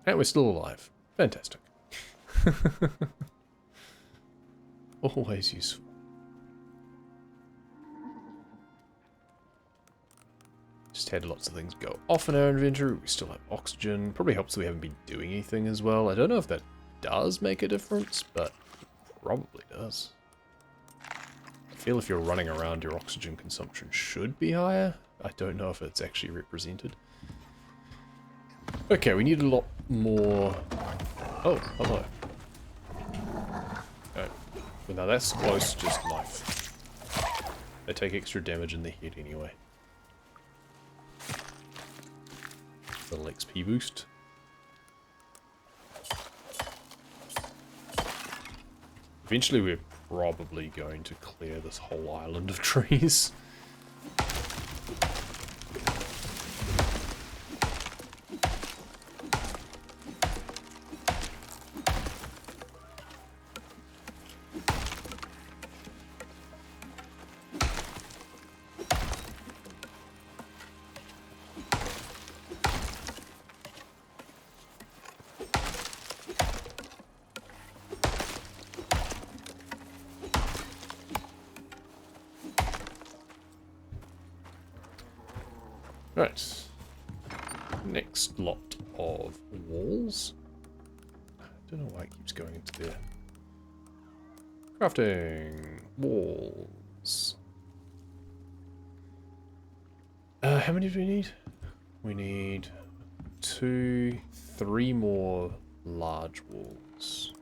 And we're still alive. Fantastic. Always useful. Just had lots of things go off in our inventory. We still have oxygen. Probably helps that we haven't been doing anything as well. I don't know if that does make a difference, but it probably does. I feel if you're running around, your oxygen consumption should be higher. I don't know if it's actually represented. Okay, we need a lot more... Oh, hello. Oh. Well, now that's close, just knife. They take extra damage in the head anyway. Little XP boost. Eventually we're probably going to clear this whole island of trees. Right. Next lot of walls. I don't know why it keeps going into there. Crafting walls. How many do we need? We need 2, 3 more large walls.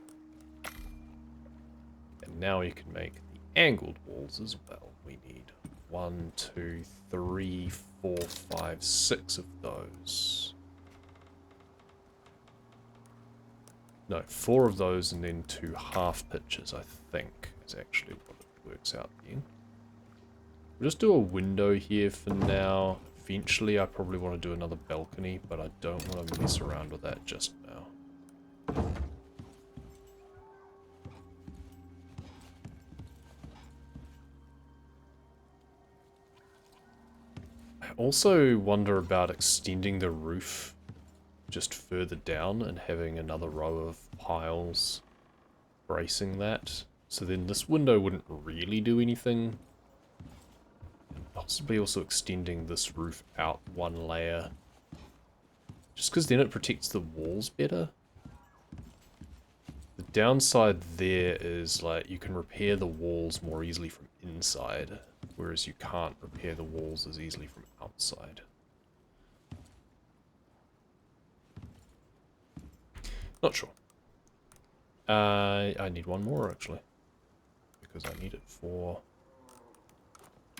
And now you can make the angled walls as well. We need 1, 2, 3, 4, 5, 6 of those. No, 4 of those and then 2 half pitches, I think, is actually what it works out being. We'll just do a window here for now. Eventually I probably want to do another balcony, but I don't want to mess around with that just now. I also wonder about extending the roof just further down and having another row of piles bracing that. So then this window wouldn't really do anything. And possibly also extending this roof out 1 layer. Just because then it protects the walls better. The downside there is like you can repair the walls more easily from inside, whereas you can't repair the walls as easily from outside. Not sure. I need 1 more actually, because I need it for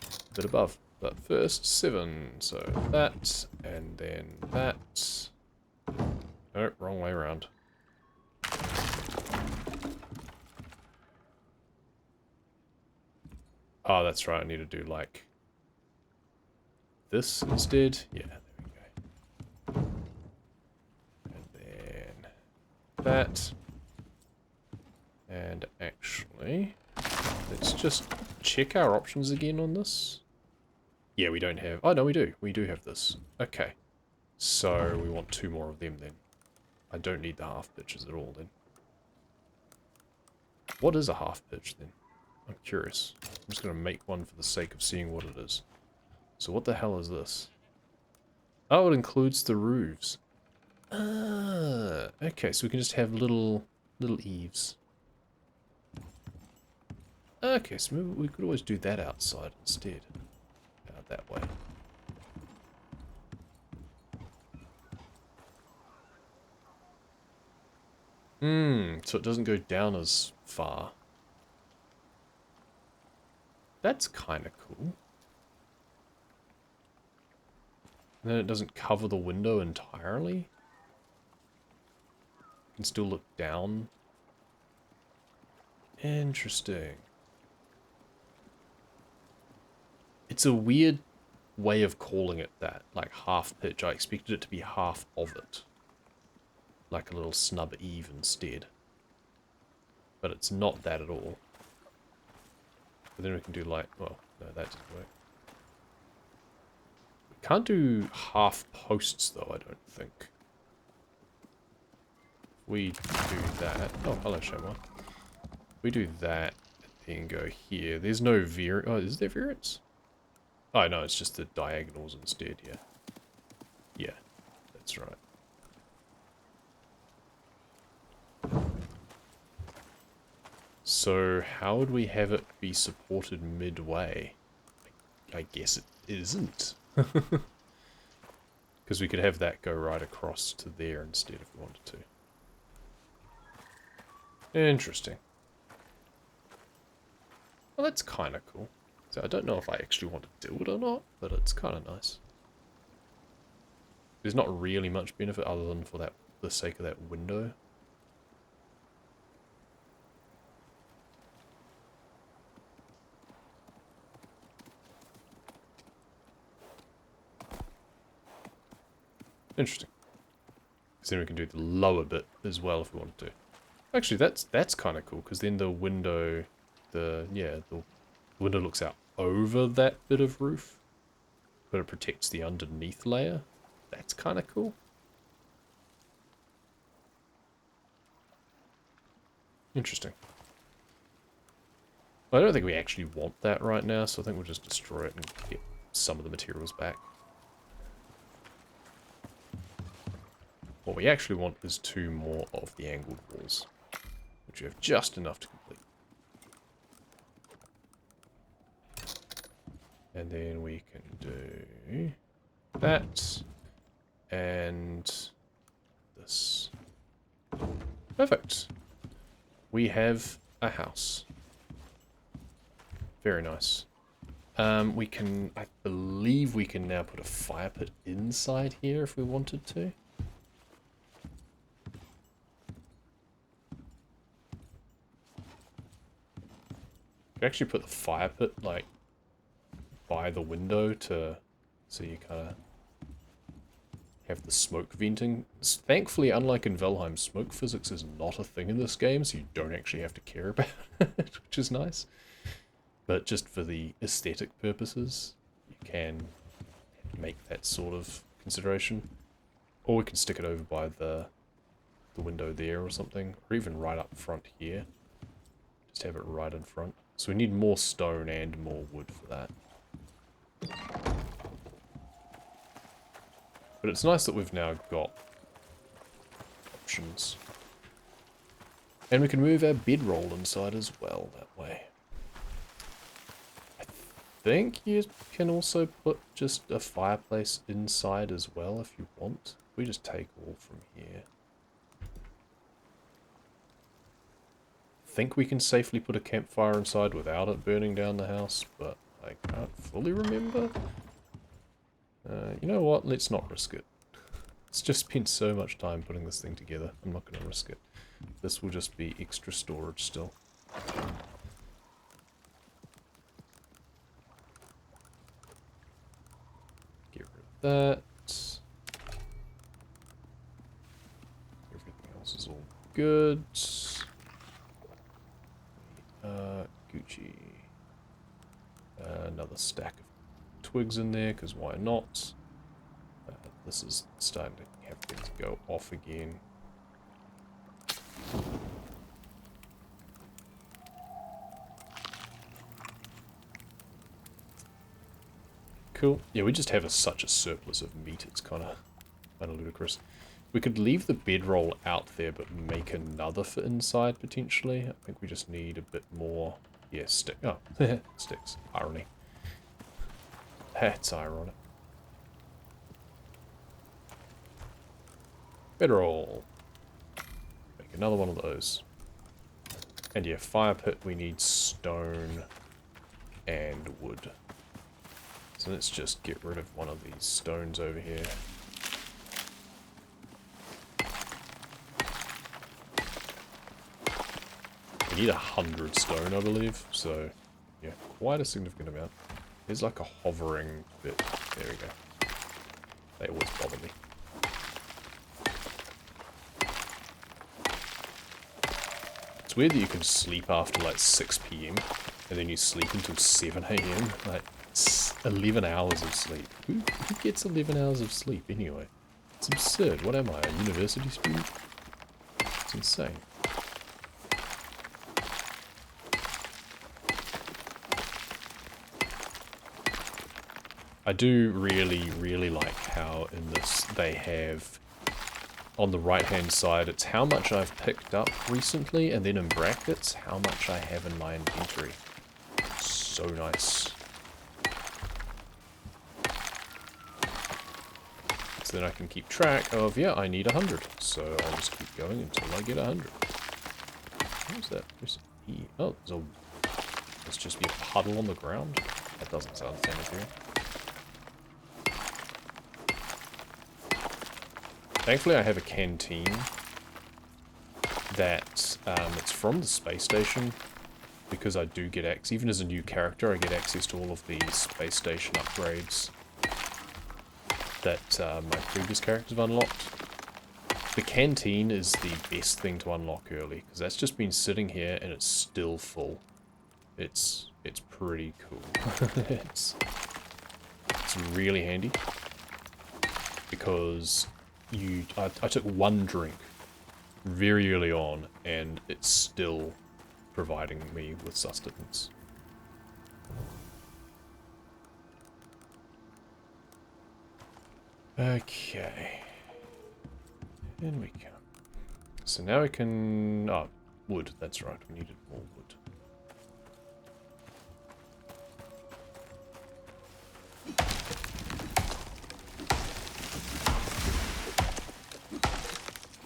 a bit above. But first 7, so that, and then that. Nope, wrong way around. Oh, that's right, I need to do like this instead. Yeah, there we go. And then that. And actually, let's just check our options again on this. Yeah, we don't have... Oh, no, we do. We do have this. Okay. So, we want 2 more of them then. I don't need the half pitches at all then. What is a half pitch then? I'm curious. I'm just going to make one for the sake of seeing what it is. So what the hell is this? Oh, it includes the roofs. Ah, okay, so we can just have little eaves. Okay, so maybe we could always do that outside instead. Out that way. So it doesn't go down as far. That's kind of cool. And then it doesn't cover the window entirely. You can still look down. Interesting. It's a weird way of calling it that, like half pitch. I expected it to be half of it. Like a little snub eave instead. But it's not that at all. But then we can do like, well, no, that doesn't work. We can't do half posts though, I don't think. we do that... Oh, hello, Shamar. We do that, and then go here. There's no variance... Oh, is there variance? Oh, no, it's just the diagonals instead, yeah. Yeah, that's right. So, how would we have it be supported midway? I guess it isn't. Because we could have that go right across to there instead if we wanted to. Interesting. Well, that's kind of cool. So I don't know if I actually want to do it or not, but it's kind of nice. There's not really much benefit other than for that, the sake of that window. Interesting. Because then we can do the lower bit as well if we wanted to. Actually, that's kind of cool, because then the window, the window looks out over that bit of roof, but it protects the underneath layer. That's kind of cool. Interesting. I don't think we actually want that right now, so I think we'll just destroy it and get some of the materials back. What we actually want is 2 more of the angled walls, which we have just enough to complete. And then we can do that and this. Perfect. We have a house. Very nice. We can, I believe we can now put a fire pit inside here if we wanted to. You actually put the fire pit, like, by the window to, so you kind of have the smoke venting. Thankfully, unlike in Valheim, smoke physics is not a thing in this game, so you don't actually have to care about it, which is nice. But just for the aesthetic purposes, you can make that sort of consideration. Or we can stick it over by the window there or something, or even right up front here. Just have it right in front. So we need more stone and more wood for that. But it's nice that we've now got options. And we can move our bedroll inside as well that way. I think you can also put just a fireplace inside as well if you want. We just take all from here. I think we can safely put a campfire inside without it burning down the house, but I can't fully remember. You know what? Let's not risk it. It's just spent so much time putting this thing together. I'm not going to risk it. This will just be extra storage still. Get rid of that. Everything else is all good. Gucci. Another stack of twigs in there, because why not? This is starting to have things go off again. Cool. Yeah, we just have such a surplus of meat, it's kind of ludicrous. We could leave the bedroll out there, but make another for inside, potentially. I think we just need a bit more... Yeah, stick. Oh, sticks. Irony. That's ironic. Bedroll. Make another one of those. And yeah, fire pit, we need stone and wood. So let's just get rid of one of these stones over here. We need 100 stone, I believe, so yeah, quite a significant amount. There's like a hovering bit. There we go. They always bother me. It's weird that you can sleep after like 6 PM and then you sleep until 7 AM. Like, 11 hours of sleep. Who gets 11 hours of sleep anyway? It's absurd. What am I, a university student? It's insane. I do really like how in this they have, on the right hand side, it's how much I've picked up recently, and then in brackets, how much I have in my inventory. So nice. So then I can keep track of, yeah, I need 100. So I'll just keep going until I get 100. What is that? Oh, there's just be a puddle on the ground? That doesn't sound sanitary. Thankfully I have a canteen that it's from the space station, because I do get access, even as a new character, I get access to all of the space station upgrades that my previous characters have unlocked. The canteen is the best thing to unlock early, because that's just been sitting here and it's still full. It's pretty cool. it's really handy, because I took one drink very early on, and it's still providing me with sustenance. Okay. In we go. So now we can... Oh, wood, that's right, we needed more wood.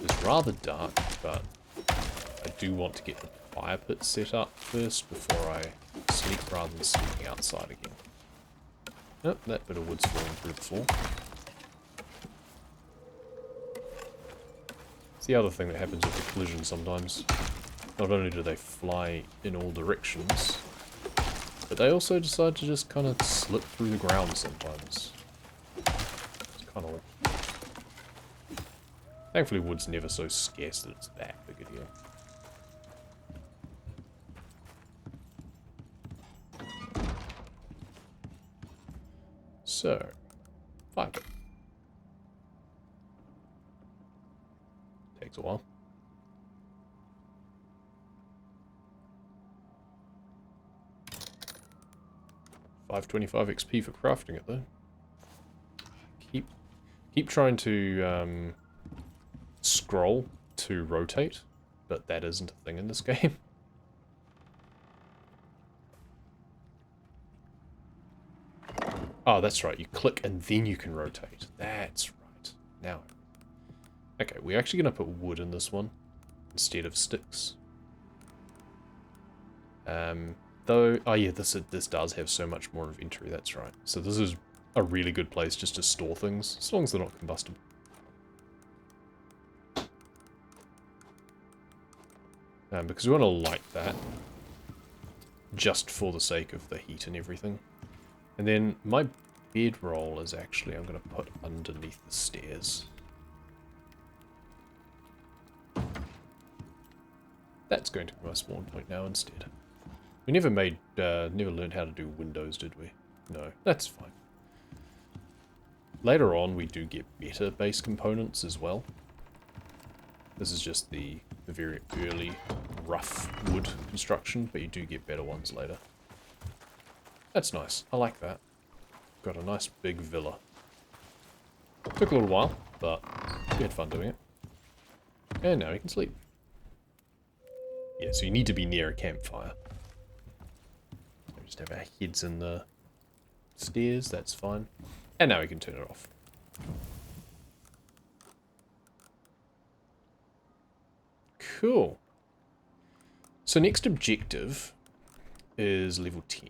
It's rather dark, but I do want to get the fire pit set up first before I sleep, rather than sleeping outside again. Oh, that bit of wood's falling through the floor. It's the other thing that happens with the collision sometimes. Not only do they fly in all directions, but they also decide to just kind of slip through the ground sometimes. It's kind of weird. Thankfully wood's never so scarce that it's that big a deal. So, fire pit. Takes a while. $525 XP for crafting it though. Keep trying to scroll to rotate, but that isn't a thing in this game. Oh, that's right. You click and then you can rotate. That's right. Now. Okay, we're actually going to put wood in this one instead of sticks. Though, oh yeah, this does have so much more inventory, that's right. So this is a really good place just to store things, as long as they're not combustible. Because we want to light that, just for the sake of the heat and everything. And then my bedroll is actually, I'm going to put underneath the stairs. That's going to be my spawn point now instead. We never learned how to do windows, did we? No, that's fine. Later on, we do get better base components as well. This is just the very early, rough wood construction, but you do get better ones later. That's nice. I like that. Got a nice big villa. Took a little while, but we had fun doing it. And now we can sleep. Yeah, so you need to be near a campfire. Just have our heads in the stairs, that's fine. And now we can turn it off. Cool. So next objective is level 10.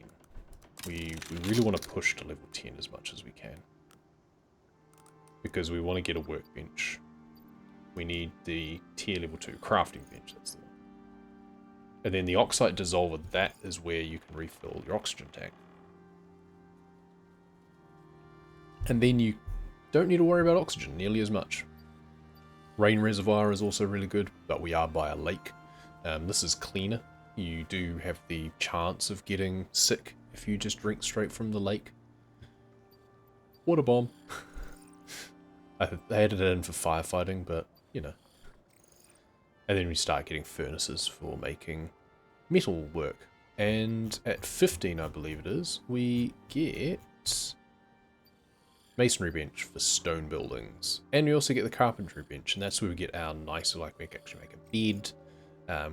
We really want to push to level 10 as much as we can. Because we want to get a workbench. We need the tier level 2 crafting bench, that's the one. And then the oxide dissolver, that is where you can refill your oxygen tank. And then you don't need to worry about oxygen nearly as much. Rain reservoir is also really good, but we are by a lake. This is cleaner. You do have the chance of getting sick if you just drink straight from the lake. Water bomb. I added it in for firefighting, but, you know. And then we start getting furnaces for making metal work. And at 15, I believe it is, we get masonry bench for stone buildings. And we also get the carpentry bench, and that's where we get our nicer, like we can actually make a bed.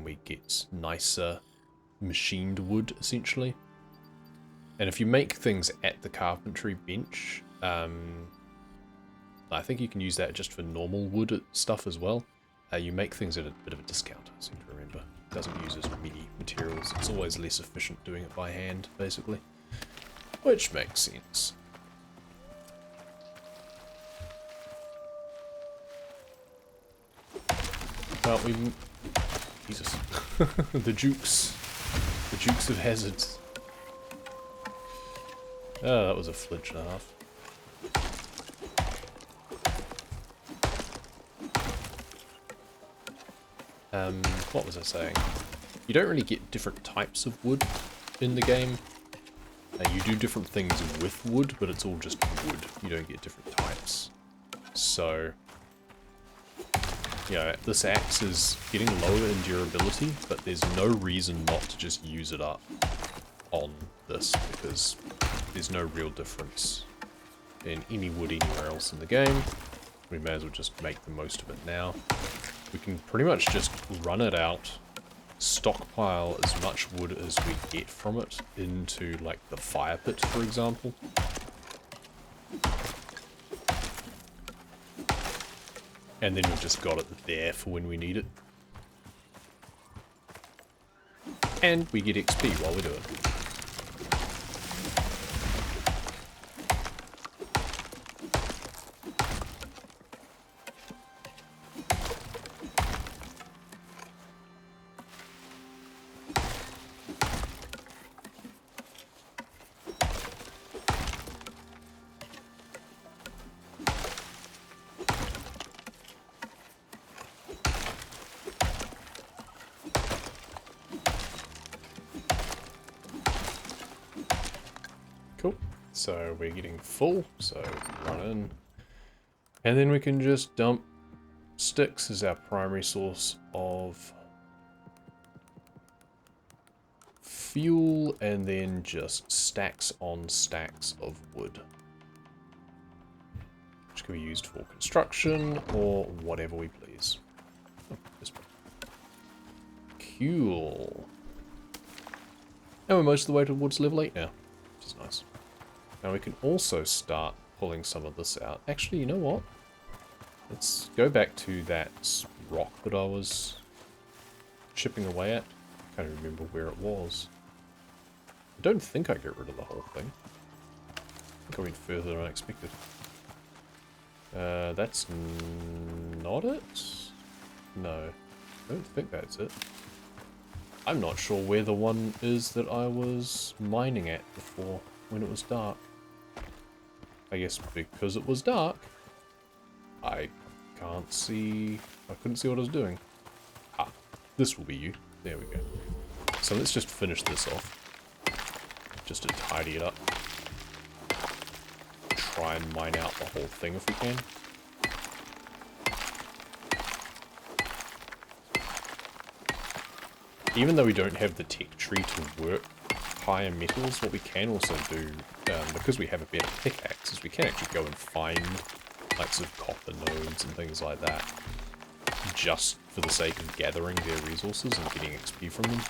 We get nicer machined wood, essentially. And if you make things at the carpentry bench, I think you can use that just for normal wood stuff as well. You make things at a bit of a discount, I seem to remember. It doesn't use as many materials. It's always less efficient doing it by hand, basically. Which makes sense. Well, Jesus. The Jukes. The Jukes of Hazards. Oh, that was a flinch and a half. What was I saying? You don't really get different types of wood in the game. You do different things with wood, but it's all just wood. You don't get different types. So, you know, this axe is getting lower in durability, but there's no reason not to just use it up on this, because there's no real difference in any wood anywhere else in the game. We may as well just make the most of it now. We can pretty much just run it out, stockpile as much wood as we get from it into, like, the fire pit, for example. And then we've just got it there for when we need it. And we get XP while we do it. Cool. So we're getting full, so run in. And then we can just dump sticks as our primary source of fuel, and then just stacks on stacks of wood. Which can be used for construction or whatever we please. Oh, this one. Cool. And we're most of the way towards level 8 now, which is nice. Now we can also start pulling some of this out. Actually, you know what? Let's go back to that rock that I was chipping away at. I can't remember where it was. I don't think I get rid of the whole thing. I think I went further than I expected. That's not it? No, I don't think that's it. I'm not sure where the one is that I was mining at before, when it was dark. I guess because it was dark, I couldn't see what I was doing. Ah, this will be you. There we go. So let's just finish this off. Just to tidy it up. Try and mine out the whole thing if we can. Even though we don't have the tech tree to work higher metals, what we can also do, because we have a better pickaxe, is we can actually go and find like sort of copper nodes and things like that, just for the sake of gathering their resources and getting XP from them.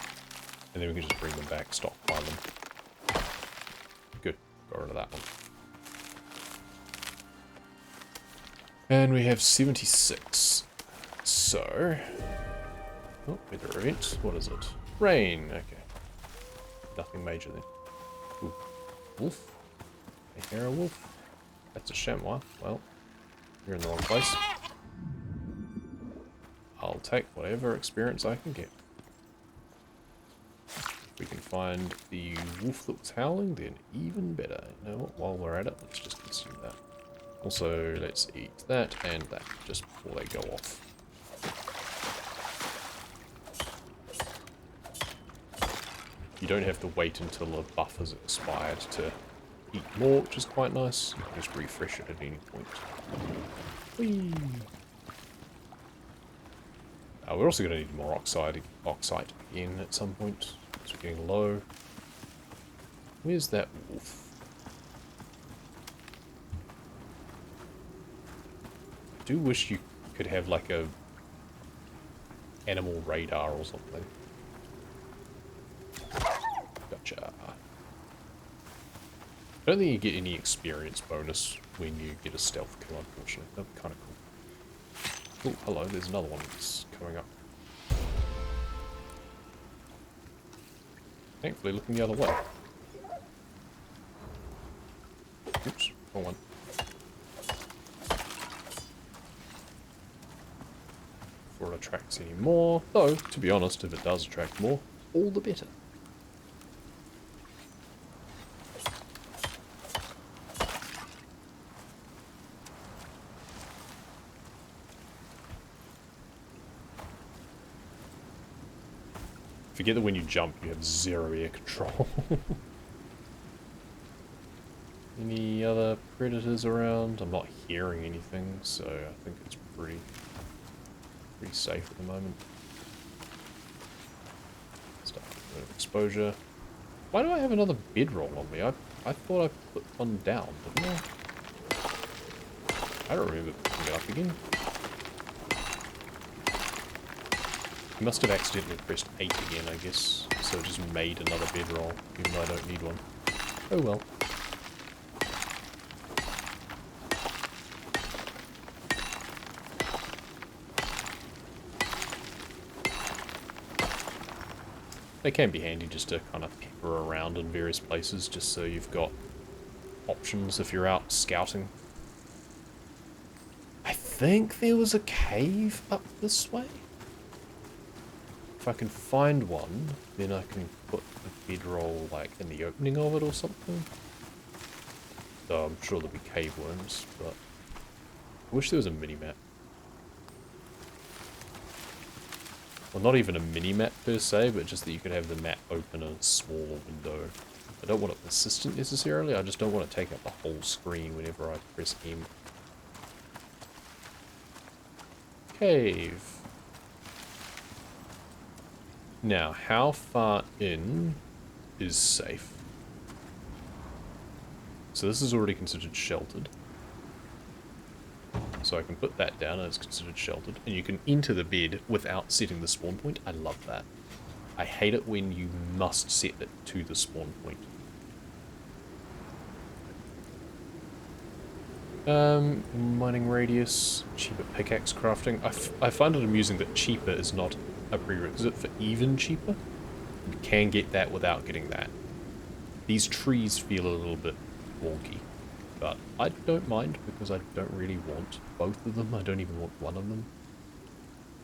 And then we can just bring them back, stockpile them. Good, got rid of that one. And we have 76. So, oh, weather event. What is it? Rain. Okay. Nothing major then. Ooh. Wolf. I hear a wolf. That's a chamois. Well, you're in the wrong place. I'll take whatever experience I can get. If we can find the wolf that was howling, then even better. You know what? While we're at it, let's just consume that. Also, let's eat that and that just before they go off. You don't have to wait until the buff has expired to eat more, which is quite nice. You can just refresh it at any point. Whee! We're also going to need more oxide again at some point. It's getting low. Where's that wolf? I do wish you could have like a animal radar or something. Gotcha. I don't think you get any experience bonus when you get a stealth kill, unfortunately. That'd be kind of cool. Oh, hello, there's another one that's coming up. Thankfully looking the other way. Oops, wrong one. Before it attracts any more. Though, to be honest, if it does attract more, all the better. Forget that when you jump, you have 0 air control. Any other predators around? I'm not hearing anything, so I think it's pretty safe at the moment. Start with a bit of exposure. Why do I have another bedroll on me? I thought I put one down, didn't I? I don't remember picking it up again. I must have accidentally pressed 8 again, I guess. So it just made another bedroll, even though I don't need one. Oh well. They can be handy just to kind of pepper around in various places, just so you've got options if you're out scouting. I think there was a cave up this way. If I can find one, then I can put the bedroll like in the opening of it or something. Though I'm sure there'll be cave worms, but I wish there was a mini-map. Well, not even a mini-map per se, but just that you could have the map open in a small window. I don't want it persistent necessarily, I just don't want to take up the whole screen whenever I press M. Cave. Now, how far in is safe? So this is already considered sheltered. So I can put that down and it's considered sheltered. And you can enter the bed without setting the spawn point. I love that. I hate it when you must set it to the spawn point. Mining radius, cheaper pickaxe crafting. I find it amusing that cheaper is not a prerequisite for even cheaper. You can get that without getting that. These trees feel a little bit wonky, but I don't mind because I don't really want both of them. I don't even want one of them.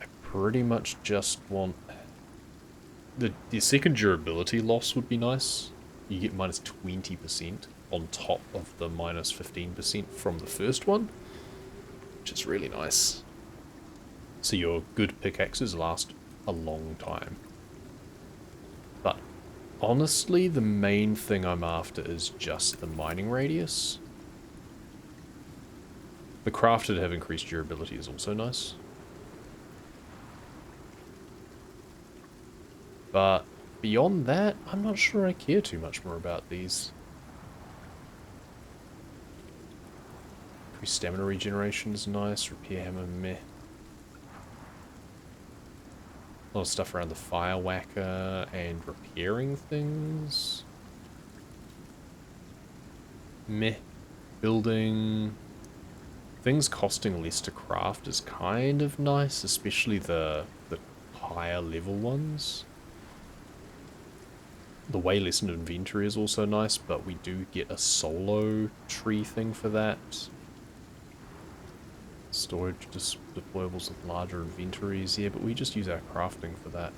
I pretty much just want... The second durability loss would be nice. You get minus 20% on top of the minus 15% from the first one, which is really nice. So your good pickaxes last a long time. But honestly, the main thing I'm after is just the mining radius. The crafted have increased durability is also nice. But beyond that, I'm not sure I care too much more about these. Increased stamina regeneration is nice. Repair hammer, meh. A lot of stuff around the fire whacker and repairing things. Meh. Building. Things costing less to craft is kind of nice, especially the higher level ones. The way lessened inventory is also nice, but we do get a solo tree thing for that. Storage deployables with larger inventories, yeah, but we just use our crafting for that.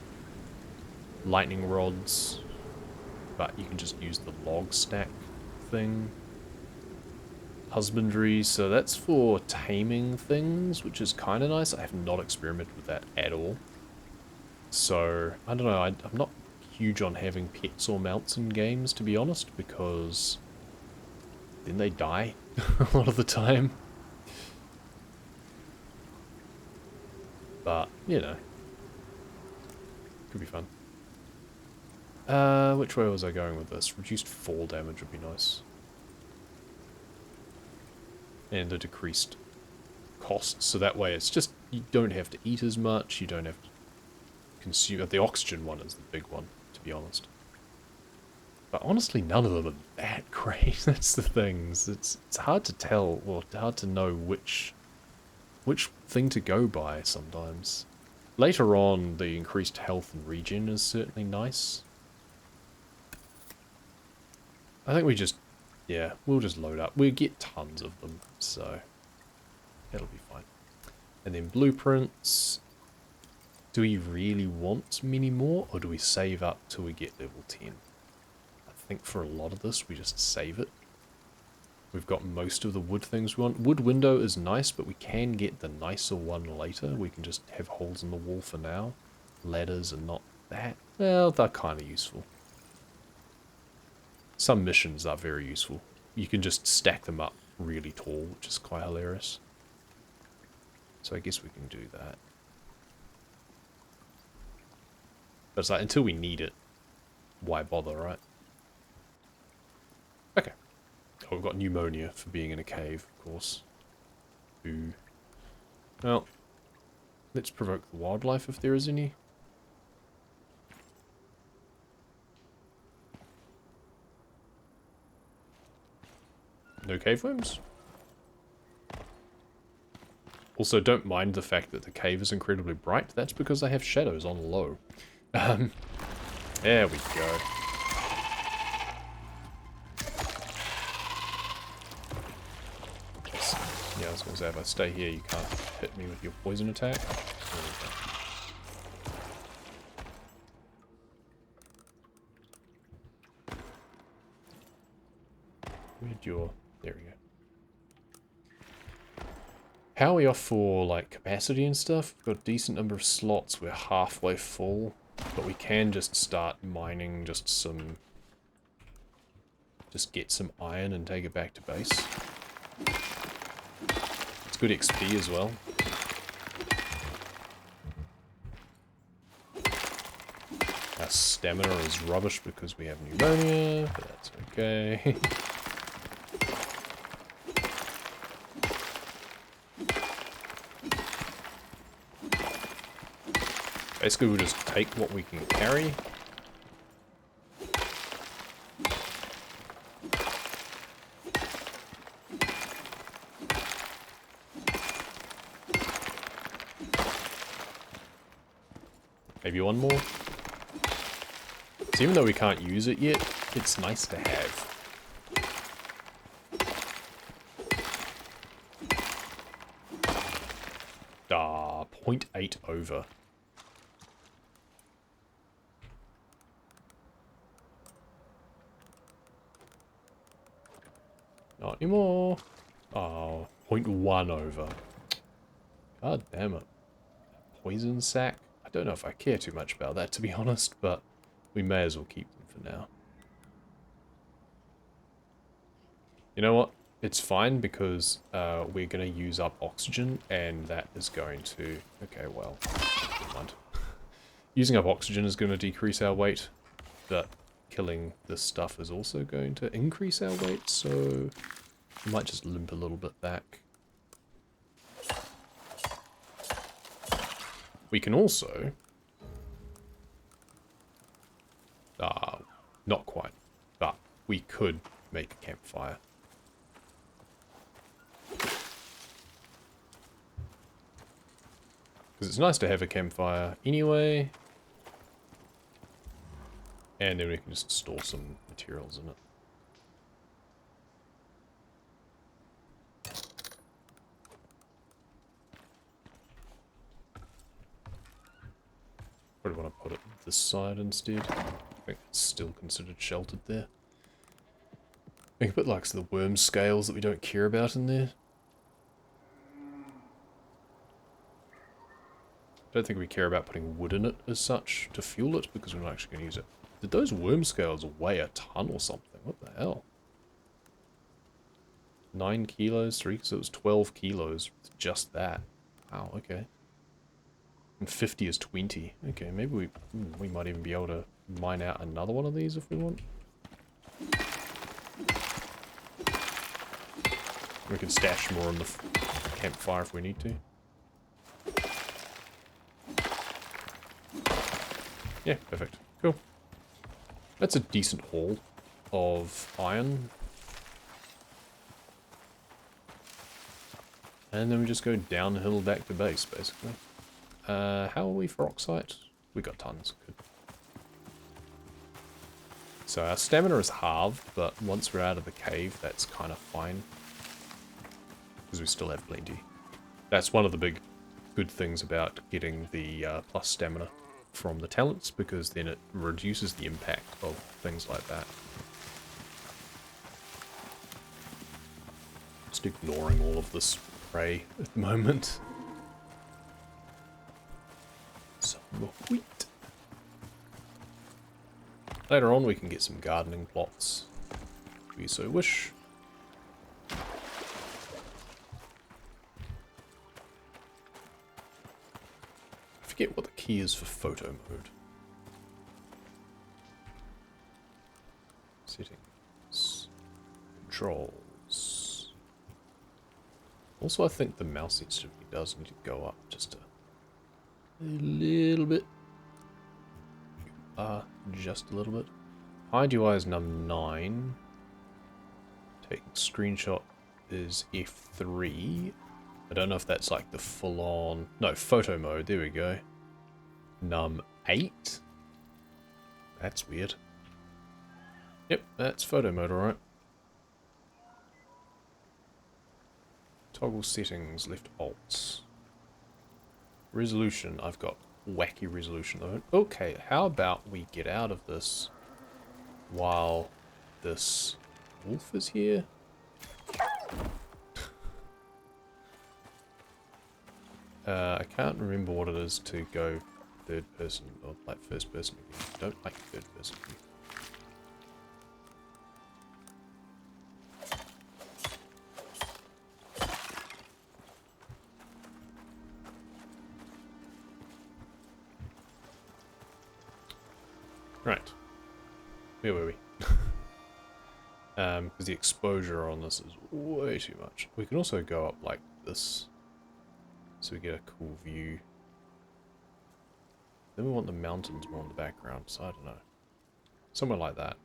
Lightning rods, but you can just use the log stack thing. Husbandry, so that's for taming things, which is kind of nice. I have not experimented with that at all. So, I don't know, I'm not huge on having pets or mounts in games, to be honest, because then they die a lot of the time. But, you know, Could be fun. Which way was I going with this? Reduced fall damage would be nice. And a decreased cost, so that way it's just, you don't have to eat as much, you don't have to consume... The oxygen one is the big one, to be honest. But honestly, none of them are that great. That's the things. It's hard to tell, or hard to know which thing to go by sometimes. Later on, the increased health and regen is certainly nice. I think we just, yeah, we'll just load up. We'll get tons of them, so that'll be fine. And then blueprints. Do we really want many more, or do we save up till we get level 10? I think for a lot of this, we just save it. We've got most of the wood things we want. Wood window is nice, but we can get the nicer one later. We can just have holes in the wall for now. Ladders are not that. Well, they're kind of useful. Some missions are very useful. You can just stack them up really tall, which is quite hilarious. So I guess we can do that. But it's like, until we need it, why bother, right? Okay. Oh, we've got pneumonia for being in a cave, of course. Ooh. Well, let's provoke the wildlife if there is any. No cave worms? Also, don't mind the fact that the cave is incredibly bright. That's because I have shadows on low. There we go. Yeah, I was going to say, if I stay here, you can't hit me with your poison attack. Where'd your... There we go. How are we off for, like, capacity and stuff? We've got a decent number of slots. We're halfway full. But we can just start mining just some... Just get some iron and take it back to base. It's good XP as well. Our stamina is rubbish because we have pneumonia, but that's okay. Basically, we'll just take what we can carry. Maybe one more. So even though we can't use it yet, it's nice to have. 0.8 over. Not anymore. Oh, 0.1 over. God damn it. Poison sac. I don't know if I care too much about that, to be honest, but we may as well keep them for now. You know what? It's fine because we're going to use up oxygen, and that is going to... Okay, well, never mind. Using up oxygen is going to decrease our weight, but killing this stuff is also going to increase our weight, so we might just limp a little bit back. We can also... not quite, but we could make a campfire. Because it's nice to have a campfire anyway. And then we can just store some materials in it. Probably want to put it this side instead. I think it's still considered sheltered there. We can put like the worm scales that we don't care about in there. I don't think we care about putting wood in it as such to fuel it because we're not actually going to use it. Did those worm scales weigh a ton or something? What the hell? 9 kilos, 3, so it was 12 kilos with just that. Wow, okay. And 50 is 20. Okay, maybe we might even be able to mine out another one of these if we want. We can stash more on the campfire if we need to. Yeah, perfect. Cool. That's a decent haul of iron. And then we just go downhill back to base, basically. How are we for oxide? We got tons. Good. So our stamina is halved, but once we're out of the cave, that's kind of fine. Because we still have plenty. That's one of the big good things about getting the plus stamina from the talents, because then it reduces the impact of things like that. Just ignoring all of this prey at the moment. Some wheat. Later on we can get some gardening plots, if we so wish. I forget what the key is for photo mode. Settings. Controls. Also, I think the mouse sensitivity does need to go up just a little bit. Just a little bit. Hide UI is num9. Taking screenshot is F3. I don't know if that's like the full-on... No, photo mode. There we go. Num8. That's weird. Yep, that's photo mode, alright. Toggle settings, left alt. Resolution, I've got wacky resolution though. Okay, how about we get out of this while this wolf is here? I can't remember what it is to go third person, or like first person again. I don't like third person again. Right. Where were we? Because the exposure on this is way too much. We can also go up like this, so we get a cool view. Then we want the mountains more in the background, so I don't know. Somewhere like that.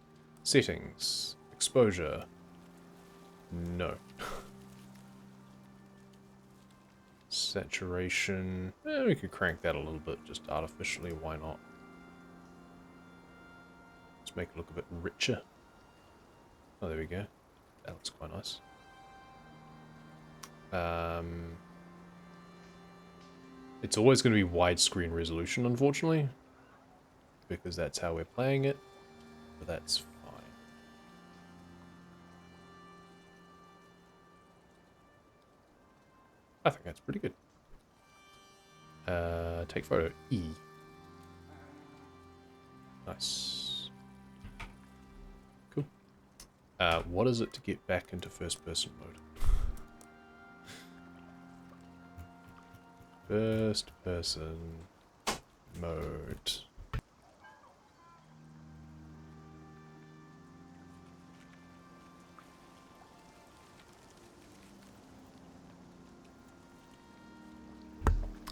Settings. Exposure. No. Saturation. We could crank that a little bit, just artificially, why not? Let's make it look a bit richer. Oh, there we go. That looks quite nice. It's always going to be widescreen resolution, unfortunately, because that's how we're playing it, but that's fine. I think that's pretty good. Take photo, E. Nice. Cool. What is it to get back into first person mode? First person mode.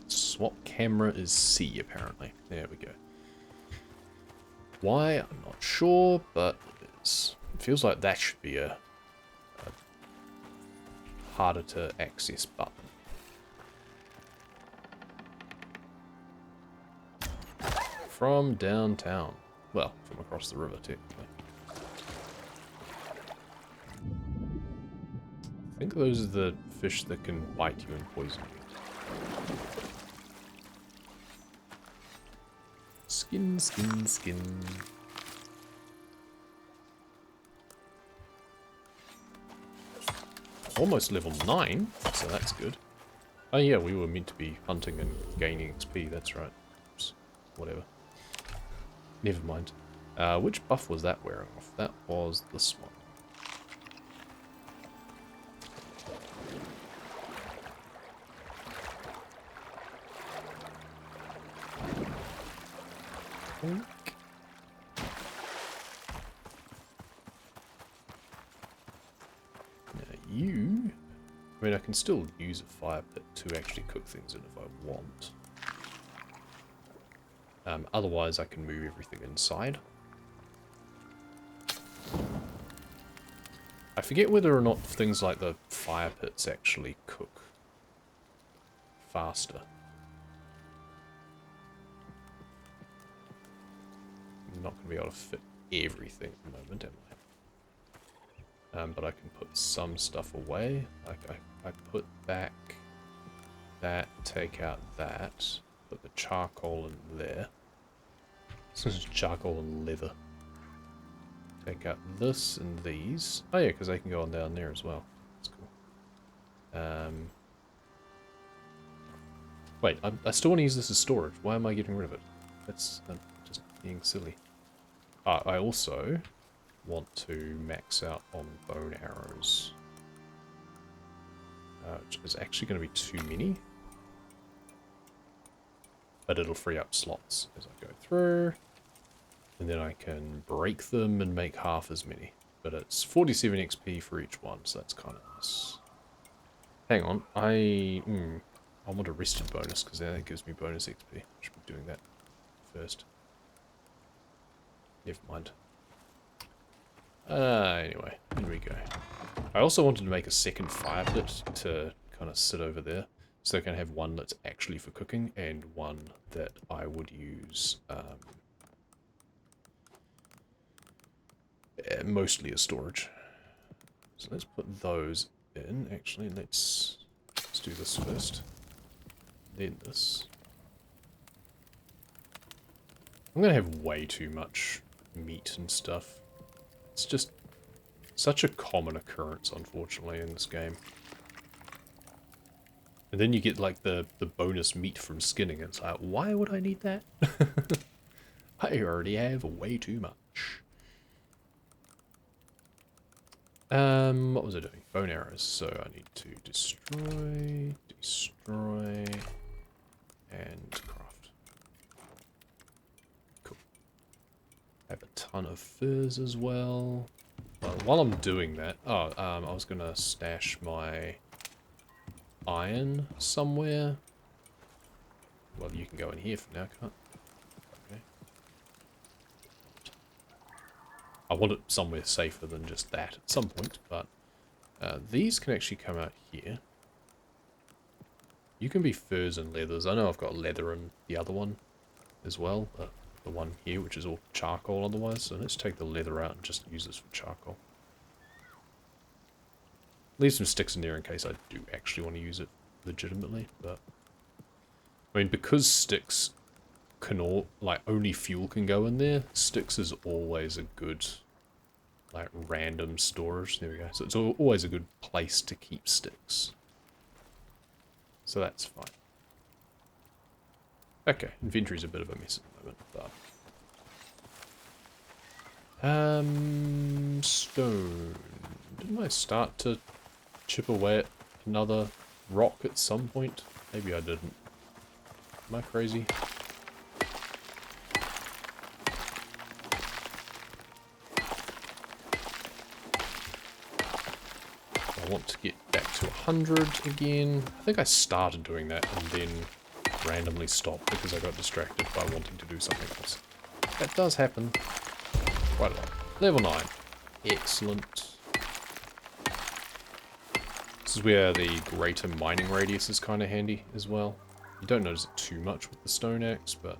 Swap camera is C, apparently. There we go. Why? I'm not sure, but it is. It feels like that should be a harder to access button. From downtown. Well, from across the river, technically. I think those are the fish that can bite you and poison you. Skin, skin, skin. Almost level 9, so that's good. Oh yeah, we were meant to be hunting and gaining XP, that's right. Oops, whatever. Never mind. Which buff was that wearing off? That was this one. Boink. Now you... I mean, I can still use a fire pit to actually cook things in if I want. Otherwise, I can move everything inside. I forget whether or not things like the fire pits actually cook faster. I'm not going to be able to fit everything at the moment, am I? But I can put some stuff away. Like I put back that, take out that, put the charcoal in there. This is charcoal and leather. Take out this and these. Oh yeah, because they can go on down there as well. That's cool. Wait, I still want to use this as storage. Why am I getting rid of it? That's just being silly. I also want to max out on bone arrows. Which is actually going to be too many. But it'll free up slots as I go through. And then I can break them and make half as many. But it's 47 XP for each one, so that's kind of nice. Hang on, I want a rested bonus, because that gives me bonus XP. I should be doing that first. Never mind. Anyway, here we go. I also wanted to make a second fire pit to kind of sit over there. So I can have one that's actually for cooking, and one that I would use... mostly as storage. So let's put those in. Actually, let's do this first. Then this. I'm gonna have way too much meat and stuff. It's just such a common occurrence, unfortunately, in this game. And then you get like the bonus meat from skinning. It's like, why would I need that? I already have way too much. What was I doing? Bone arrows. So I need to destroy, and craft. Cool. I have a ton of furs as well. While I'm doing that, I was gonna stash my iron somewhere. Well, you can go in here for now, can't? Okay. I want it somewhere safer than just that at some point, but these can actually come out here. You can be furs and leathers. I know I've got leather in the other one as well, the one here, which is all charcoal otherwise. So let's take the leather out and just use this for charcoal. Leave some sticks in there in case I do actually want to use it legitimately, but... I mean, because sticks can all, like, only fuel can go in there, sticks is always a good, like, random storage. There we go. So it's always a good place to keep sticks. So that's fine. Okay, inventory's a bit of a mess at the moment, but... stone. Didn't I start to chip away at another rock at some point? Maybe I didn't. Am I crazy? I want to get back to 100 again. I think I started doing that and then randomly stopped because I got distracted by wanting to do something else. That does happen quite a lot. Level 9. Excellent. This is where the greater mining radius is kind of handy as well. You don't notice it too much with the stone axe, but...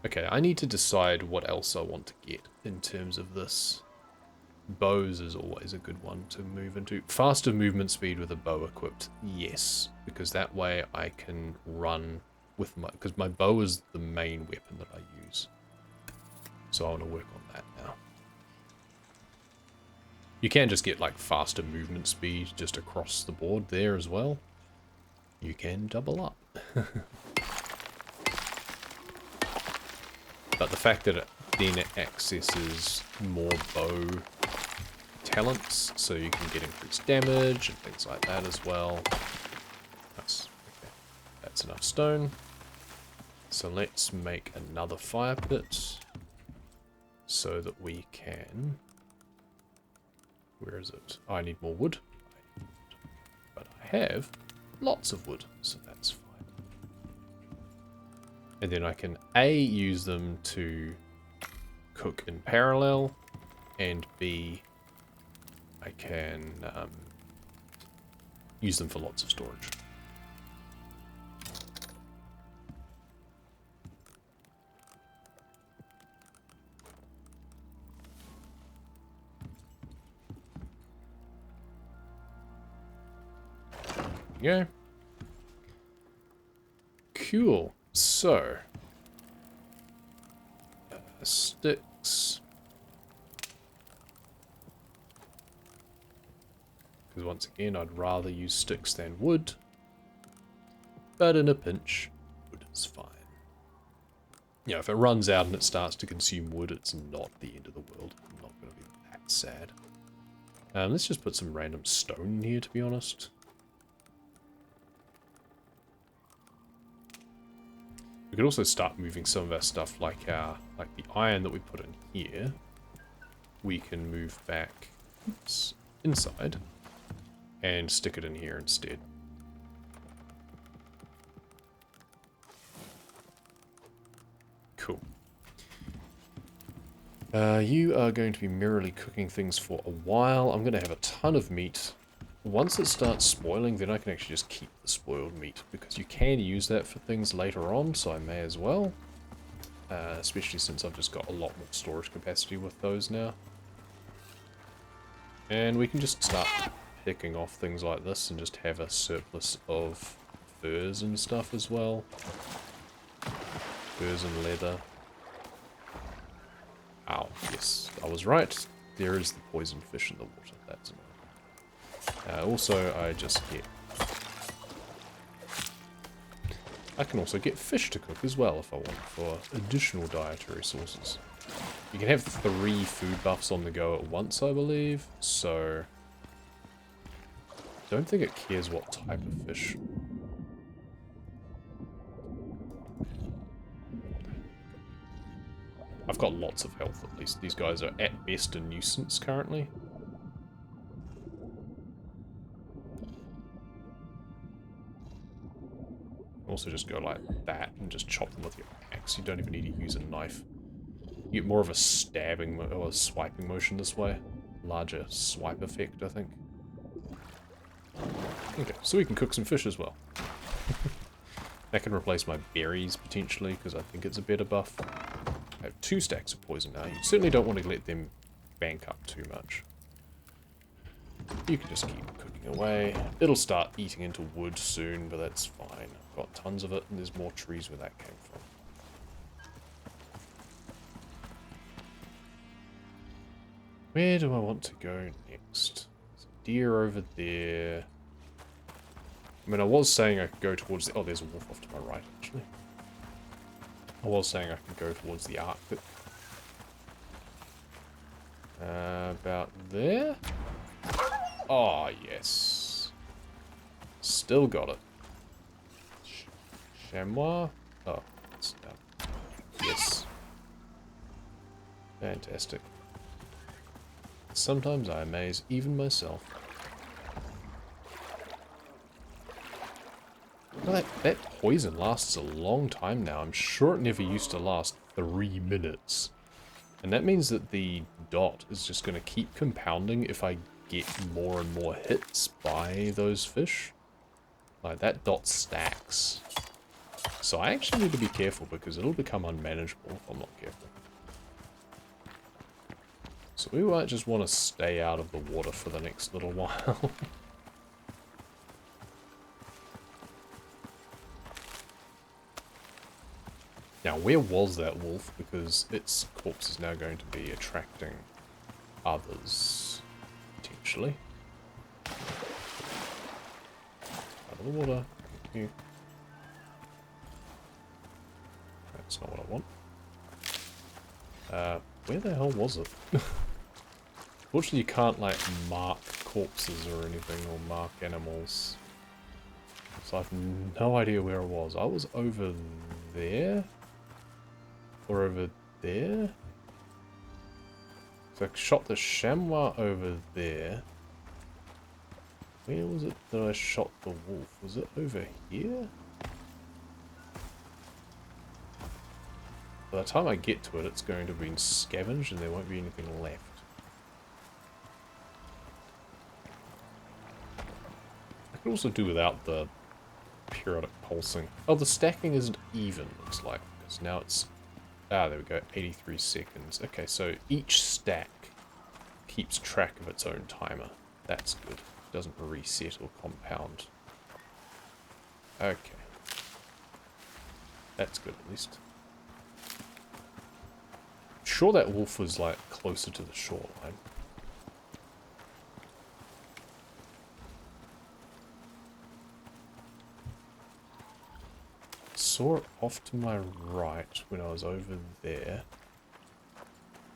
Okay, I need to decide what else I want to get in terms of this. Bows is always a good one to move into. Faster movement speed with a bow equipped, yes. Because that way I can run with my... Because my bow is the main weapon that I use. So I want to work on that now. You can just get like faster movement speed just across the board there as well. You can double up. But the fact that it then accesses more bow talents, so you can get increased damage and things like that as well. Nice. Okay. That's enough stone. So let's make another fire pit so that we can... Where is it? Oh, I need more wood. But I have lots of wood, so that's fine. And then I can A, use them to cook in parallel, and B, I can use them for lots of storage. Go. Cool. So, sticks. Because once again, I'd rather use sticks than wood. But in a pinch, wood is fine. Yeah, if it runs out and it starts to consume wood, it's not the end of the world. I'm not going to be that sad. Let's just put some random stone in here, to be honest. We could also start moving some of our stuff, like the iron that we put in here. We can move back inside and stick it in here instead. Cool. You are going to be merrily cooking things for a while. I'm going to have a ton of meat. Once it starts spoiling, then I can actually just keep the spoiled meat, because you can use that for things later on, so I may as well. Especially since I've just got a lot more storage capacity with those now. And we can just start picking off things like this and just have a surplus of furs and stuff as well. Furs and leather. Ow, yes, I was right. There is the poison fish in the water. That's annoying. Also, I can also get fish to cook as well if I want, for additional dietary sources. You can have 3 food buffs on the go at once, I believe, so... Don't think it cares what type of fish. I've got lots of health, at least. These guys are at best a nuisance currently. Also just go like that and just chop them with your axe. You don't even need to use a knife. You get more of a stabbing or a swiping motion this way. Larger swipe effect, I think. Okay, so we can cook some fish as well. That can replace my berries potentially, because I think it's a better buff. I have 2 stacks of poison now. You certainly don't want to let them bank up too much. You can just keep cooking away. It'll start eating into wood soon, but that's fine. I've got tons of it, and there's more trees where that came from. Where do I want to go next? There's a deer over there. I mean, I was saying I could go towards the... Oh, there's a wolf off to my right, actually. I was saying I could go towards the Arctic. About there? Oh, yes. Still got it. Chamois? Oh, it's down. Yes. Fantastic. Sometimes I amaze even myself. Well, that poison lasts a long time now. I'm sure it never used to last 3 minutes. And that means that the dot is just going to keep compounding if I get more and more hits by those fish. Like, that dot stacks. So I actually need to be careful, because it'll become unmanageable if I'm not careful. So we might just want to stay out of the water for the next little while. Now, where was that wolf? Because its corpse is now going to be attracting others, potentially. Out of the water. Thank you. That's not what I want. Where the hell was it? Fortunately, you can't, like, mark corpses or anything, or mark animals. So I have no idea where it was. I was over there. Or over there. So I shot the chamois over there. Where was it that I shot the wolf? Was it over here? By the time I get to it, it's going to have been scavenged and there won't be anything left. I could also do without the periodic pulsing. Oh, the stacking isn't even, looks like, because now it's... Ah, there we go, 83 seconds. Okay, so each stack keeps track of its own timer. That's good. It doesn't reset or compound. Okay. That's good, at least. I'm sure that wolf was, like, closer to the shoreline. Saw it off to my right when I was over there.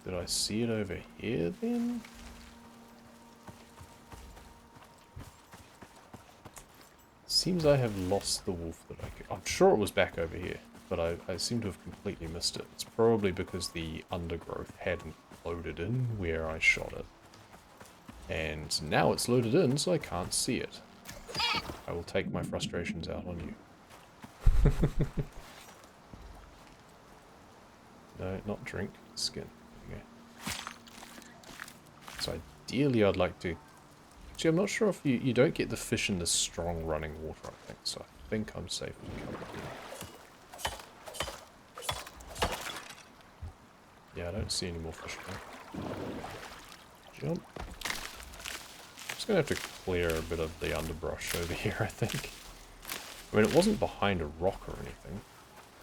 Did I see it over here then? Seems I have lost the wolf that I could... I'm sure it was back over here, but I seem to have completely missed it. It's probably because the undergrowth hadn't loaded in where I shot it. And now it's loaded in, so I can't see it. I will take my frustrations out on you. No, not drink. Skin. There we go. So ideally I'd like to... Actually, I'm not sure if you don't get the fish in the strong running water, I think. So I think I'm safe and covered here. Yeah, I don't see any more fish now. Jump. I'm just going to have to clear a bit of the underbrush over here, I think. I mean, it wasn't behind a rock or anything,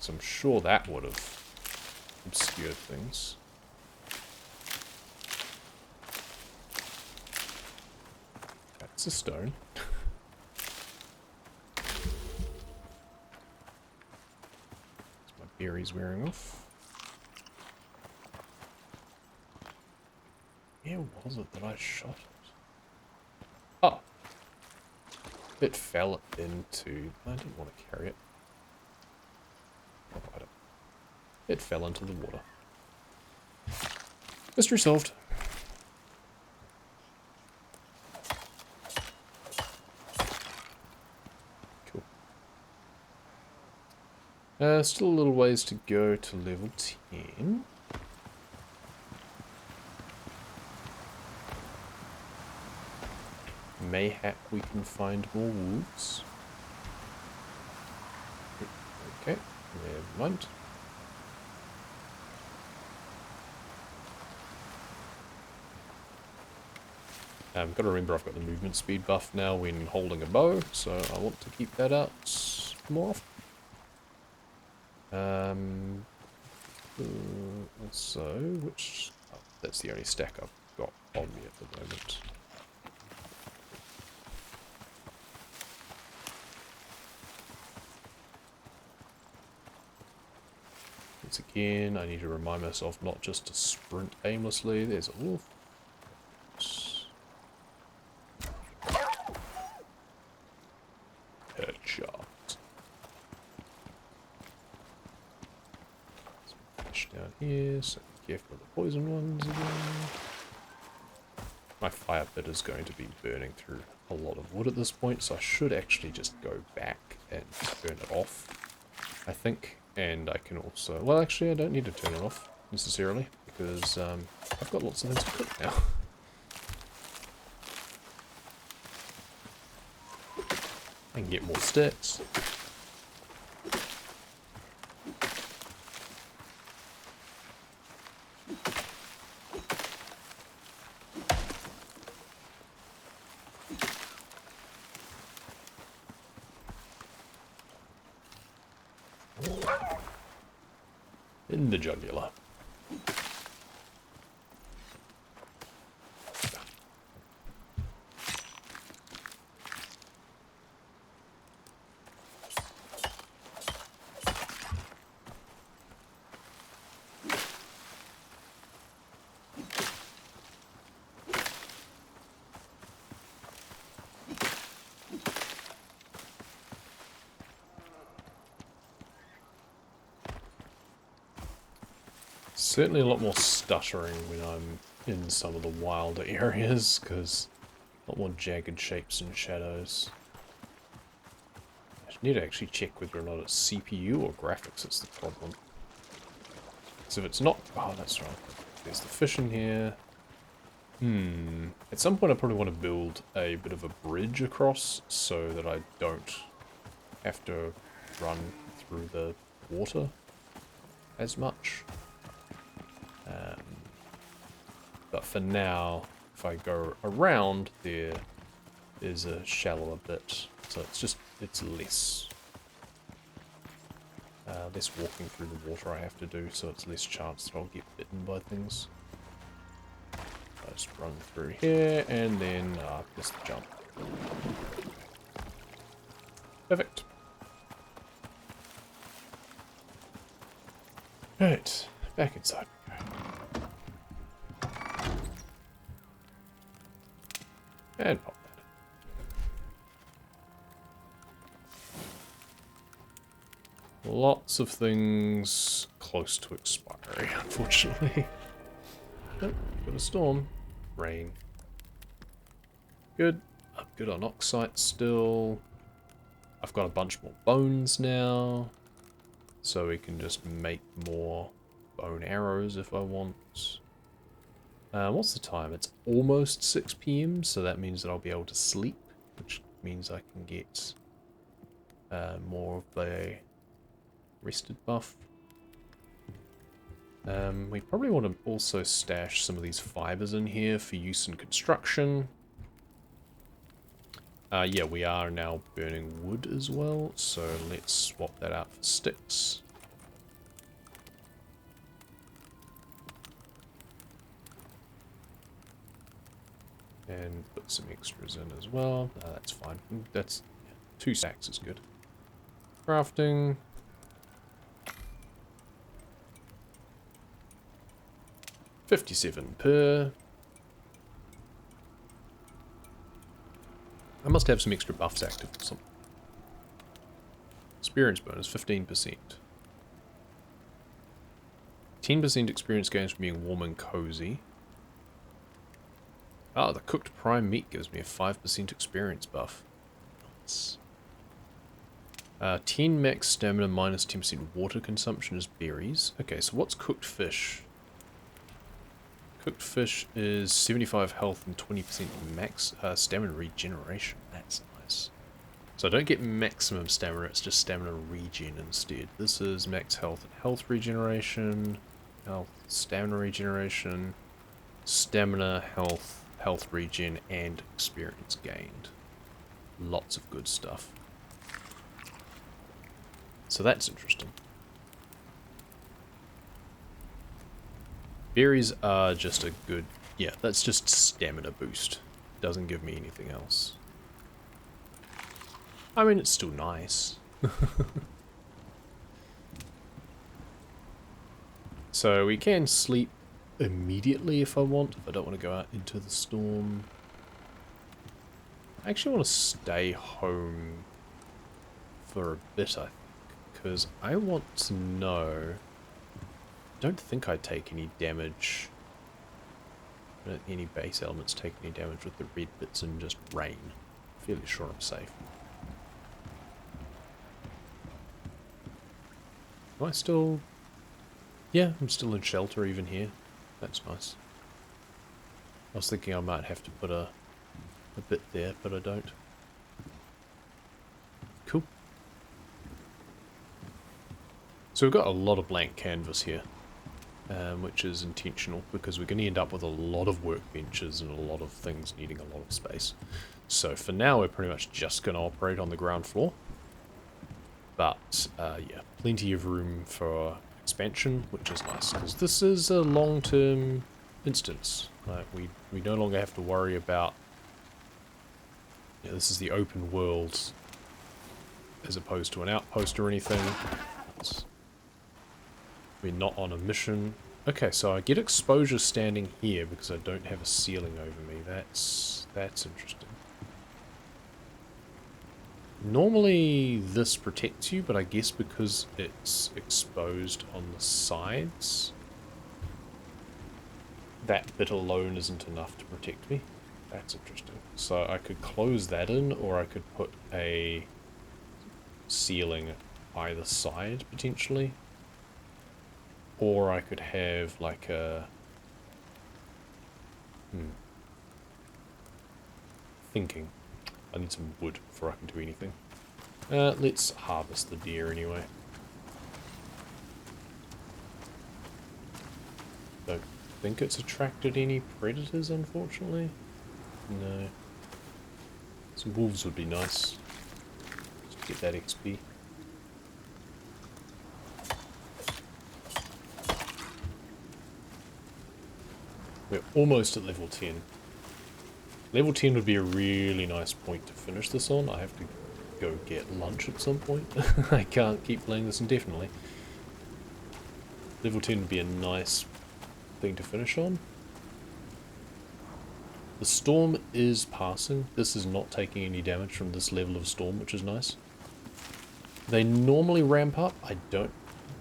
so I'm sure that would have obscured things. That's a stone. My berries wearing off. Where was it that I shot it? Oh! It fell into... I didn't want to carry it. It fell into the water. Mystery solved. Cool. Still a little ways to go to level 10. Mayhap we can find more wolves. Okay, never mind. Got to remember I've got the movement speed buff now when holding a bow, so I want to keep that out more often. Also, which... Oh, that's the only stack I've got on me at the moment. Once again, I need to remind myself not just to sprint aimlessly. There's a wolf. Headshot. Some fish down here, so be careful of the poison ones again. My fire pit is going to be burning through a lot of wood at this point, so I should actually just go back and burn it off, I think. And I can also... Well, actually, I don't need to turn it off, necessarily, because I've got lots of things to cook now. I can get more sticks. In the jugular. Certainly a lot more stuttering when I'm in some of the wilder areas, because a lot more jagged shapes and shadows. I need to actually check whether or not it's CPU or graphics that's the problem. So if it's not... Oh, that's right. There's the fish in here. At some point I probably want to build a bit of a bridge across so that I don't have to run through the water as much. But for now, if I go around, there is a shallower bit, so it's less walking through the water I have to do, so it's less chance that I'll get bitten by things. I just run through here, and then just jump. Perfect. Right, back inside we go. And pop that in. Lots of things close to expiry, unfortunately. Oh, got a storm. Rain. Good. I'm good on oxite still. I've got a bunch more bones now. So we can just make more bone arrows if I want. What's the time? It's almost 6 PM, so that means that I'll be able to sleep, which means I can get more of a rested buff. We probably want to also stash some of these fibers in here for use in construction. Yeah, we are now burning wood as well, so let's swap that out for sticks. And put some extras in as well. That's fine. That's 2 stacks is good. Crafting. $57 per. I must have some extra buffs active or something. Experience bonus, 15%. 10% experience gains from being warm and cozy. Oh, the cooked prime meat gives me a 5% experience buff. Nice. 10 max stamina minus 10% water consumption is berries. Okay, so what's cooked fish? Cooked fish is 75 health and 20% max stamina regeneration. That's nice. So I don't get maximum stamina, it's just stamina regen instead. This is max health and health regeneration. Health, stamina regeneration. Stamina, health, health regen, and experience gained. Lots of good stuff. So that's interesting. Berries are just a good... Yeah, that's just stamina boost. Doesn't give me anything else. I mean, it's still nice. So we can sleep immediately if I want, if I don't want to go out into the storm. I actually want to stay home for a bit, I think, because I want to know... I don't think I take any damage. I don't think any base elements take any damage with the red bits and just rain. Fairly sure I'm safe. Am I still... Yeah, I'm still in shelter even here. That's nice. I was thinking I might have to put a bit there, but I don't. Cool. So we've got a lot of blank canvas here. Which is intentional, because we're going to end up with a lot of workbenches and a lot of things needing a lot of space. So for now, we're pretty much just going to operate on the ground floor. But, yeah, plenty of room for expansion, which is nice, because this is a long-term instance. We no longer have to worry about... Yeah, this is the open world, as opposed to an outpost or anything. We're not on a mission. Okay, so I get exposure standing here because I don't have a ceiling over me. That's interesting. Normally this protects you, but I guess because it's exposed on the sides, that bit alone isn't enough to protect me. That's interesting. So I could close that in, or I could put a ceiling either side, potentially. Or I could have, like, a... Thinking. I need some wood before I can do anything. Let's harvest the deer anyway. Don't think it's attracted any predators, unfortunately. No. Some wolves would be nice. Just to get that XP. We're almost at level 10. Level 10 would be a really nice point to finish this on. I have to go get lunch at some point. I can't keep playing this indefinitely. Level 10 would be a nice thing to finish on. The storm is passing. This is not taking any damage from this level of storm, which is nice. They normally ramp up. I don't...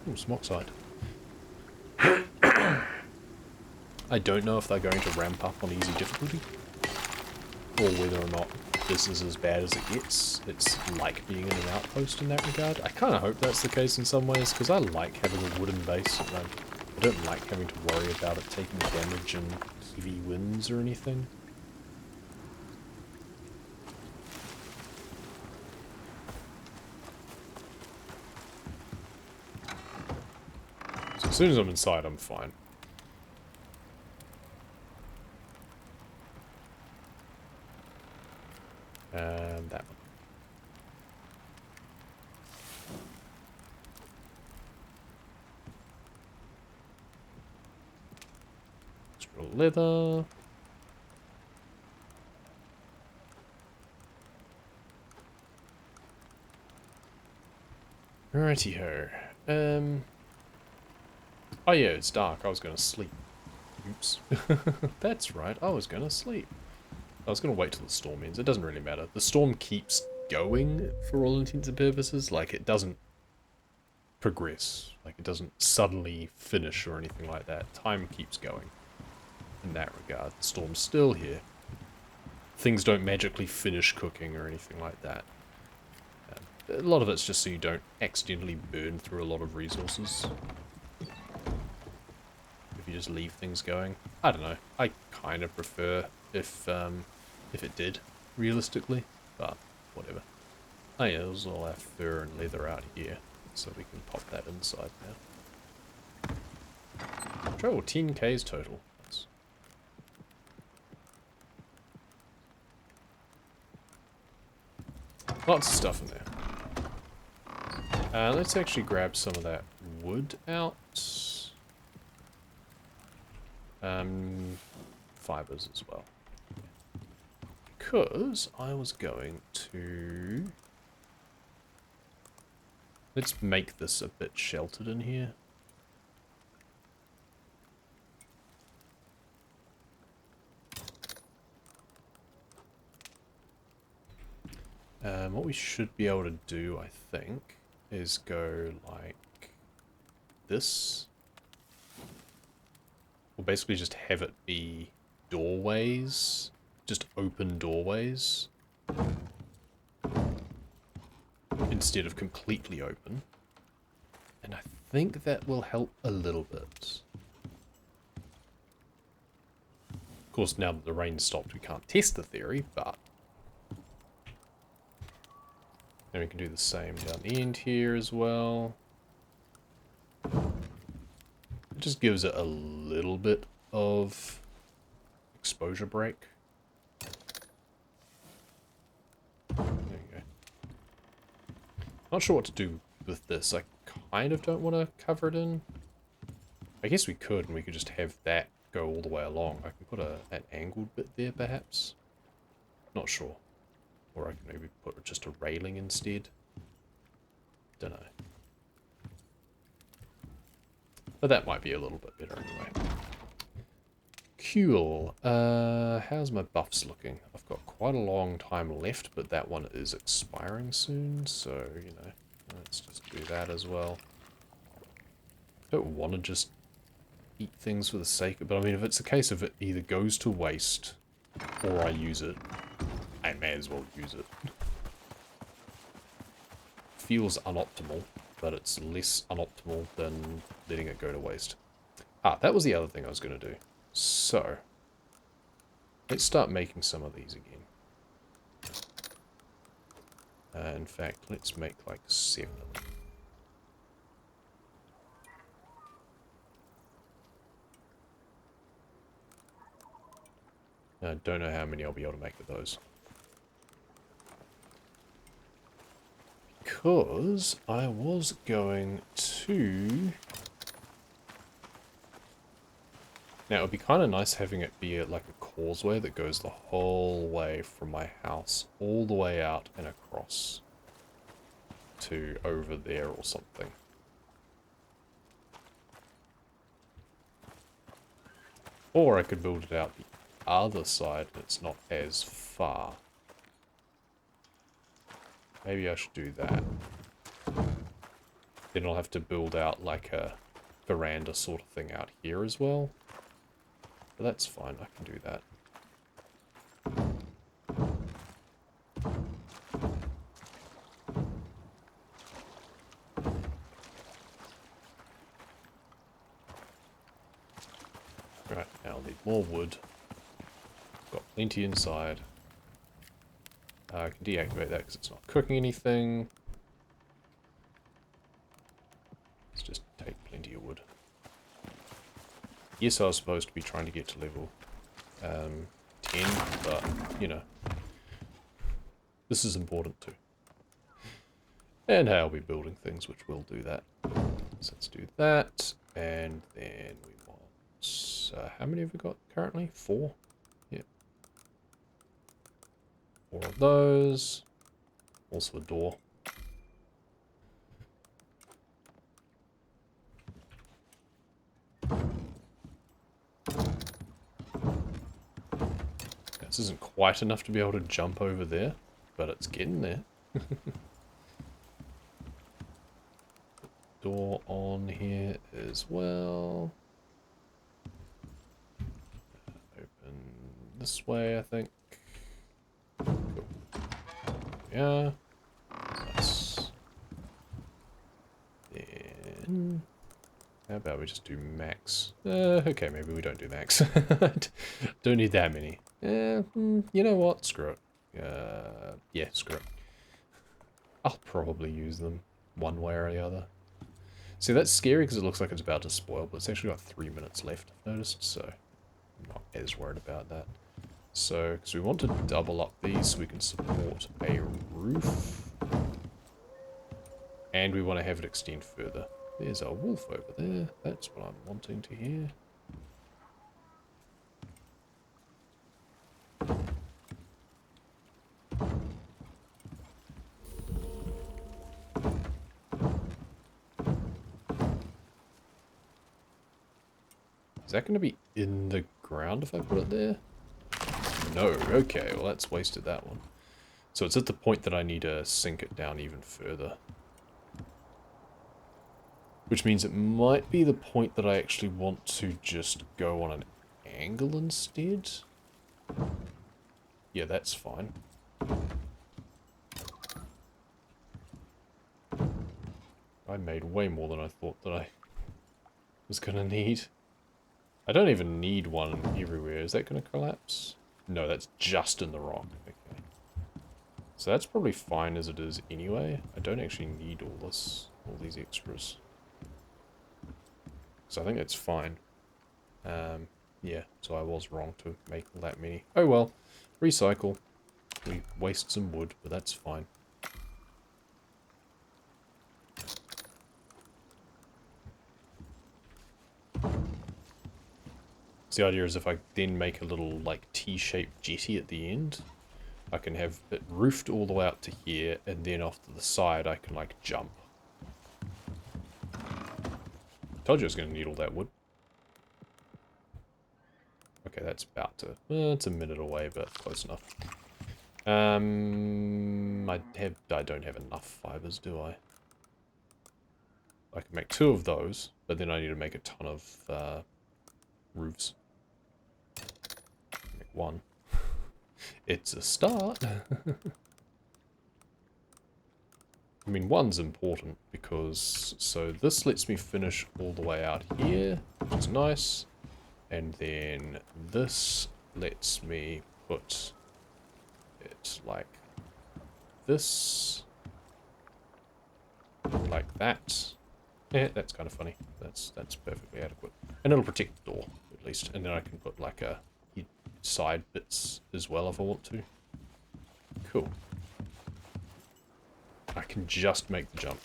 Ooh, some oxide. I don't know if they're going to ramp up on easy difficulty, or whether or not this is as bad as it gets. It's like being in an outpost in that regard. I kind of hope that's the case in some ways, because I like having a wooden base. I don't like having to worry about it taking damage and heavy winds or anything. So as soon as I'm inside, I'm fine. And that one. Extra leather. Righty-ho. Oh yeah, it's dark. I was gonna sleep. Oops. That's right, I was gonna sleep. I was going to wait till the storm ends. It doesn't really matter. The storm keeps going for all intents and purposes. Like, it doesn't progress. Like, it doesn't suddenly finish or anything like that. Time keeps going in that regard. The storm's still here. Things don't magically finish cooking or anything like that. A lot of it's just so you don't accidentally burn through a lot of resources. If you just leave things going. I don't know. I kind of prefer if it did, realistically, but whatever. Oh yeah, there's all our fur and leather out here, so we can pop that inside now. Travel 10k's total. That's... Lots of stuff in there. Let's actually grab some of that wood out. Fibers as well. Because I was going to... Let's make this a bit sheltered in here. What we should be able to do, I think, is go like this. Or basically just have it be doorways. Just open doorways. Instead of completely open. And I think that will help a little bit. Of course, now that the rain stopped, we can't test the theory, but... Then we can do the same down the end here as well. It just gives it a little bit of exposure break. There you go. Not sure what to do with this. I kind of don't want to cover it in. I guess we could, and we could just have that go all the way along. I can put an angled bit there, perhaps. Not sure. Or I can maybe put just a railing instead. Don't know. But that might be a little bit better anyway. Cool. How's my buffs looking? I've got quite a long time left, but that one is expiring soon, so, you know, let's just do that as well. Don't want to just eat things for the sake of... But I mean, if it's a case of it either goes to waste or I use it, I may as well use it. Feels unoptimal, but it's less unoptimal than letting it go to waste. Ah, that was the other thing I was going to do. So, let's start making some of these again. In fact, let's make like 7 of them. I don't know how many I'll be able to make of those. Because I was going to... Now, it would be kind of nice having it be like a causeway that goes the whole way from my house, all the way out and across to over there or something. Or I could build it out the other side and it's not as far. Maybe I should do that. Then I'll have to build out like a veranda sort of thing out here as well. But that's fine, I can do that. Right, now I'll need more wood. Got plenty inside. I can deactivate that because it's not cooking anything. Let's just take plenty of wood. Yes, I was supposed to be trying to get to level 10, but, you know, this is important too. And I'll be building things which will do that. So let's do that, and then we want... how many have we got currently? 4? Yeah. 4 of those. Also a door. This isn't quite enough to be able to jump over there, but it's getting there. Door on here as well. Open this way, I think. Cool. Yeah. Nice. Then... how about we just do max? Okay, maybe we don't do max. Don't need that many. You know what? Screw it. Yeah, screw it. I'll probably use them one way or the other. See, that's scary because it looks like it's about to spoil, but it's actually got 3 minutes left, I've noticed, so I'm not as worried about that. So, because we want to double up these so we can support a roof. And we want to have it extend further. There's a wolf over there. That's what I'm wanting to hear. Is that going to be in the ground if I put it there? No. Okay, well that's wasted that one. So it's at the point that I need to sink it down even further. Which means it might be the point that I actually want to just go on an angle instead. Yeah, that's fine. I made way more than I thought that I was going to need. I don't even need one everywhere. Is that going to collapse? No, that's just in the rock. Okay. So that's probably fine as it is anyway. I don't actually need all these extras. So I think it's fine. Yeah, so I was wrong to make that many. Oh well, recycle. We waste some wood, but that's fine. So the idea is if I then make a little like T-shaped jetty at the end, I can have it roofed all the way up to here, and then off to the side I can like jump. Told you I was going to need all that wood. Okay, that's about to... it's a minute away, but close enough. I don't have enough fibers, do I? I can make 2 of those, but then I need to make a ton of roofs. Make one. It's a start. I mean, one's important because, so this lets me finish all the way out here, which is nice. And then this lets me put it like this, like that. Yeah, that's kind of funny. That's perfectly adequate. And it'll protect the door, at least. And then I can put like a side bits as well if I want to. Cool. I can just make the jump.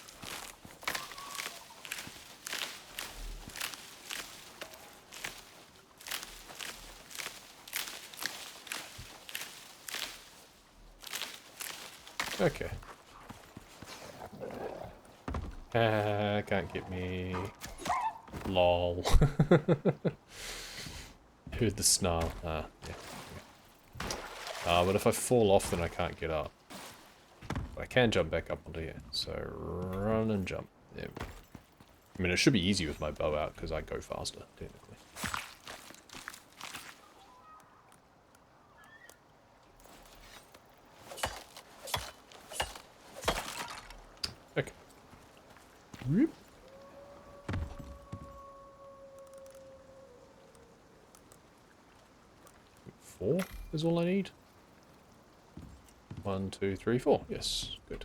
Okay. Can't get me. Lol. Heard the snarl. Yeah. But if I fall off, then I can't get up. But I can jump back up onto here. So run and jump. There we go. I mean, it should be easy with my bow out because I go faster, technically. Okay. Whoop. 4 is all I need. 1, 2, 3, 4. Yes, good.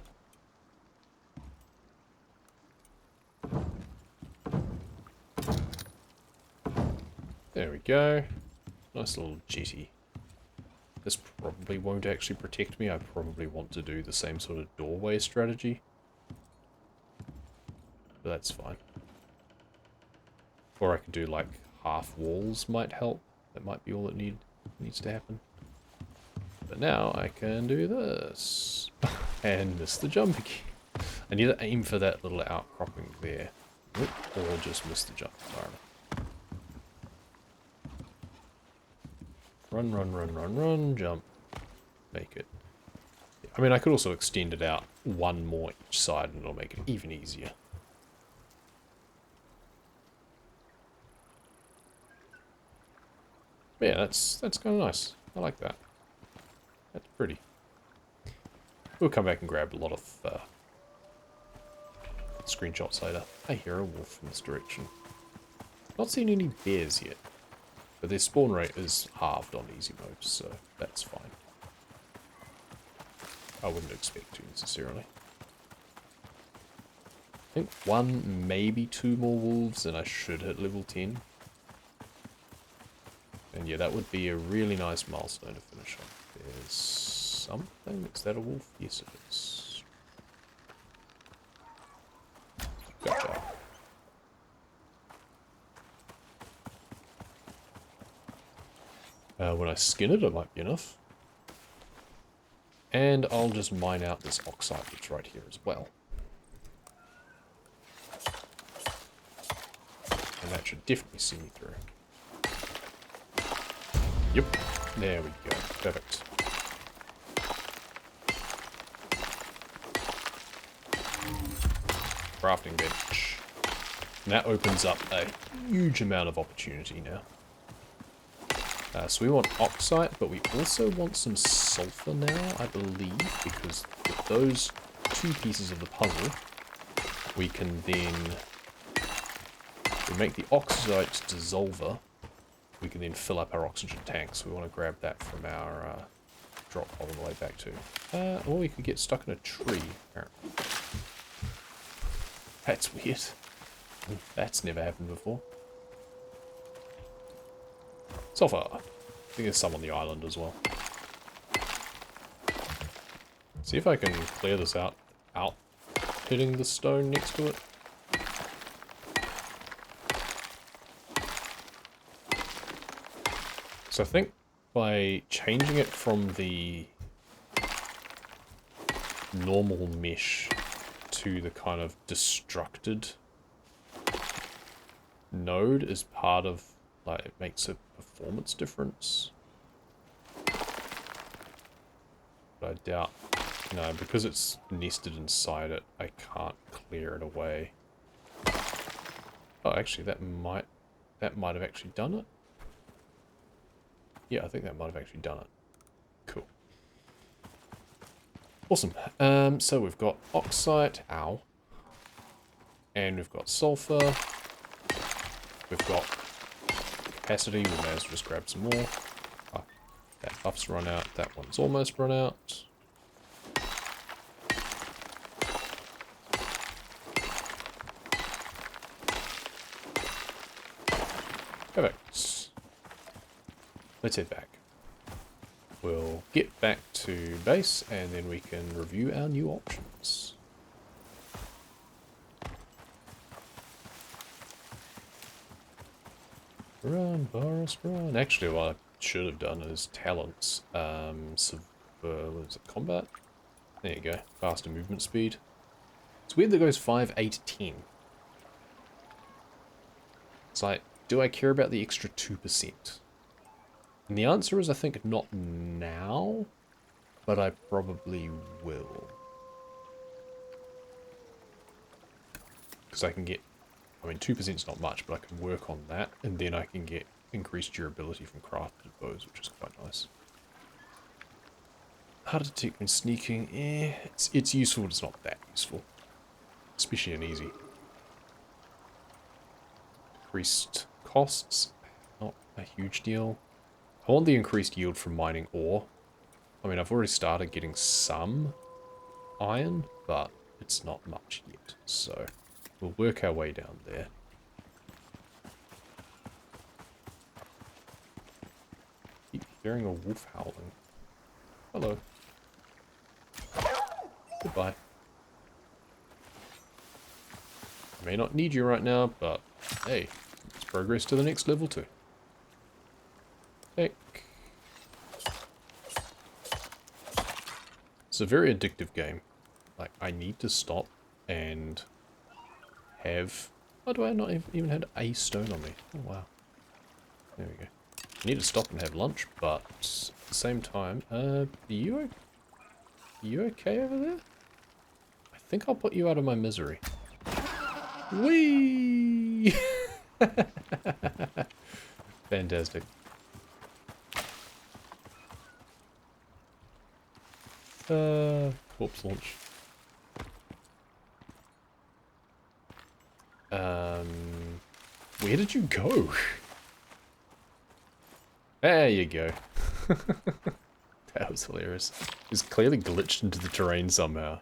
There we go. Nice little jetty. This probably won't actually protect me. I probably want to do the same sort of doorway strategy. But that's fine. Or I could do like half walls might help. That might be all that needs to happen. But now I can do this. And miss the jump again. I need to aim for that little outcropping there. Or just miss the jump entirely. Run, run, run, run, run, jump. Make it. I mean, I could also extend it out one more each side and it'll make it even easier. But yeah, that's kind of nice. I like that. That's pretty. We'll come back and grab a lot of screenshots later. I hear a wolf from this direction. Not seeing any bears yet. But their spawn rate is halved on easy mode, so that's fine. I wouldn't expect to necessarily. I think 1, maybe 2 more wolves and I should hit level 10. And yeah, that would be a really nice milestone to finish on. There's something. Is that a wolf? Yes, it is. Gotcha. When I skin it, it might be enough. And I'll just mine out this oxide that's right here as well. And that should definitely see me through. Yep. There we go. Perfect. Crafting bench. And that opens up a huge amount of opportunity now. So we want oxide, but we also want some sulfur now, I believe, because with those 2 pieces of the puzzle, we can then, if we make the oxide dissolver, we can then fill up our oxygen tank. So we want to grab that from our drop all the way back to. Or we could get stuck in a tree, apparently. That's weird. That's never happened before. Sulfur. I think there's some on the island as well. See if I can clear this out hitting the stone next to it. So I think by changing it from the normal mesh to the kind of destructed node is part of, like, it makes a performance difference. But I doubt, no, because it's nested inside it, I can't clear it away. Oh, actually, that might have actually done it. Yeah, I think that might have actually done it. Cool. Awesome. So we've got oxide, ow. And we've got sulfur. We've got capacity, we may as well just grab some more. Oh, that buff's run out, that one's almost run out. Perfect. Let's head back. We'll get back to base and then we can review our new options. Run, Boris, run. Actually, what I should have done is talents. What is it, combat? There you go. Faster movement speed. It's weird that goes 5, 8, 10. It's like, do I care about the extra 2%? And the answer is, I think, not now, but I probably will. Because I can get, I mean, 2% is not much, but I can work on that, and then I can get increased durability from crafted bows, which is quite nice. Hard to detect when sneaking, it's useful, but it's not that useful. Especially in easy. Increased costs, not a huge deal. I want the increased yield from mining ore. I mean, I've already started getting some iron, but it's not much yet. So we'll work our way down there. Keep hearing a wolf howling. Hello. Goodbye. I may not need you right now, but hey, it's progress to the next level too. Heck. It's a very addictive game. Like, I need to stop and have... Why do I not even had a stone on me? Oh, wow. There we go. I need to stop and have lunch, but at the same time... are you okay over there? I think I'll put you out of my misery. Whee! Fantastic. Corpse launch. Where did you go? There you go. That was hilarious. It was clearly glitched into the terrain somehow.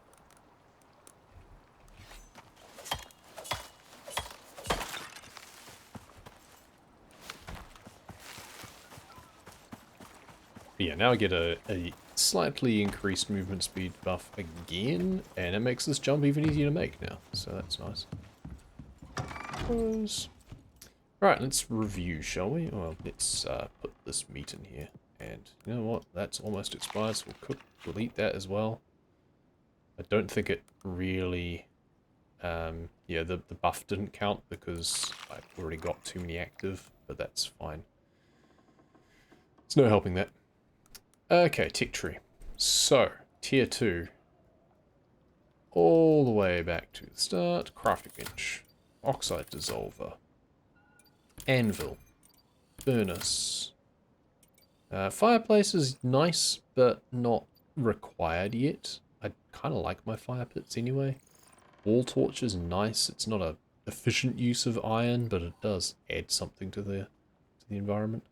But yeah, now I get a slightly increased movement speed buff again, and it makes this jump even easier to make now, so that's nice. Right, let's review, shall we? Well, let's put this meat in here, and you know what? That's almost expired, so we'll eat that as well. I don't think it really... yeah, the buff didn't count because I've already got too many active, but that's fine. There's no helping that. Okay, tick tree. So, tier 2. All the way back to the start. Crafting bench. Oxide dissolver. Anvil. Furnace. Fireplace is nice, but not required yet. I kind of like my fire pits anyway. Wall torch is nice. It's not a efficient use of iron, but it does add something to the environment.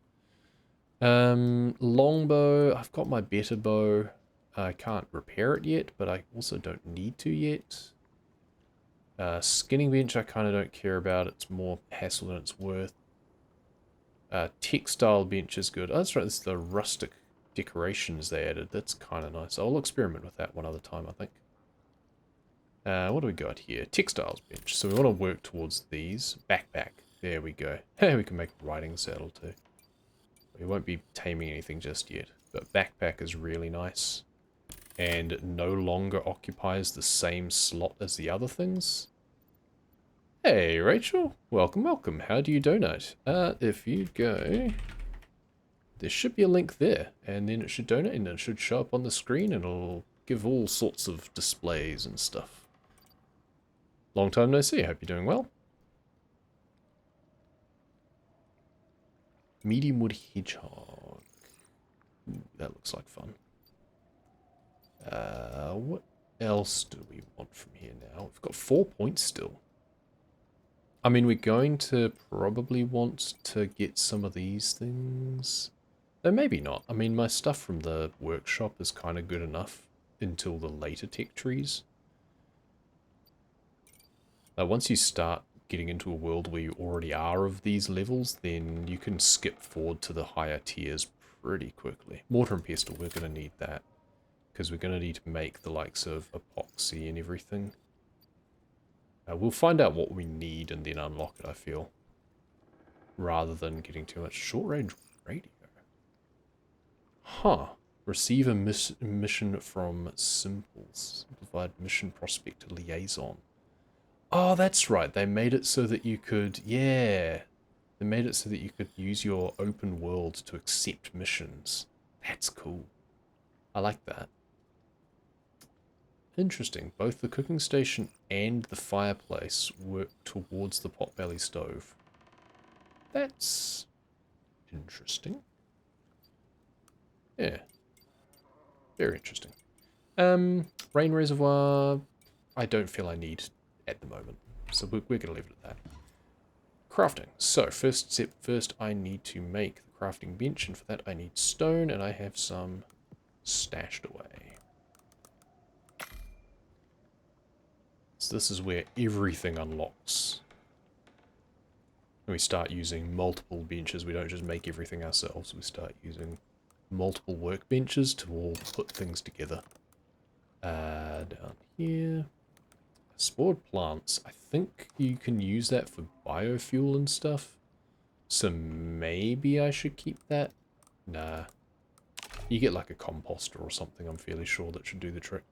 Longbow, I've got my better bow. I can't repair it yet, but I also don't need to yet. Skinning bench I kind of don't care about. It's more hassle than it's worth. Textile bench is good. Oh, that's right, it's the rustic decorations they added. That's kind of nice. I'll experiment with that one other time, I think. What do we got here? Textiles bench. So we want to work towards these. Backpack. There we go. Hey, we can make a riding saddle too. We won't be taming anything just yet, but backpack is really nice and no longer occupies the same slot as the other things. Hey Rachel, welcome, welcome. How do you donate? If you go, there should be a link there, and then it should donate, and it should show up on the screen, and it'll give all sorts of displays and stuff. Long time no see, hope you're doing well. Medium wood hedgehog. That looks like fun. What else do we want from here now? We've got 4 points still. I mean, we're going to probably want to get some of these things. Though maybe not. I mean, my stuff from the workshop is kind of good enough until the later tech trees. Once you start getting into a world where you already are of these levels, then you can skip forward to the higher tiers pretty quickly. Mortar and pestle, we're going to need that. Because we're going to need to make the likes of epoxy and everything. We'll find out what we need and then unlock it, I feel. Rather than getting too much short-range radio. Huh. Receive a mission from Simples. Provide mission prospect liaison. Oh, that's right. They made it so that you could... Yeah. They made it so that you could use your open world to accept missions. That's cool. I like that. Interesting. Both the cooking station and the fireplace work towards the potbelly stove. That's interesting. Yeah. Very interesting. Rain reservoir, I don't feel I need at the moment. So we're going to leave it at that. Crafting. So, first step first, I need to make the crafting bench, and for that I need stone, and I have some stashed away. So this is where everything unlocks. We start using multiple benches. We don't just make everything ourselves. We start using multiple workbenches to all put things together. Down here. Spored plants. I think you can use that for biofuel and stuff. So maybe I should keep that? Nah. You get like a composter or something, I'm fairly sure that should do the trick.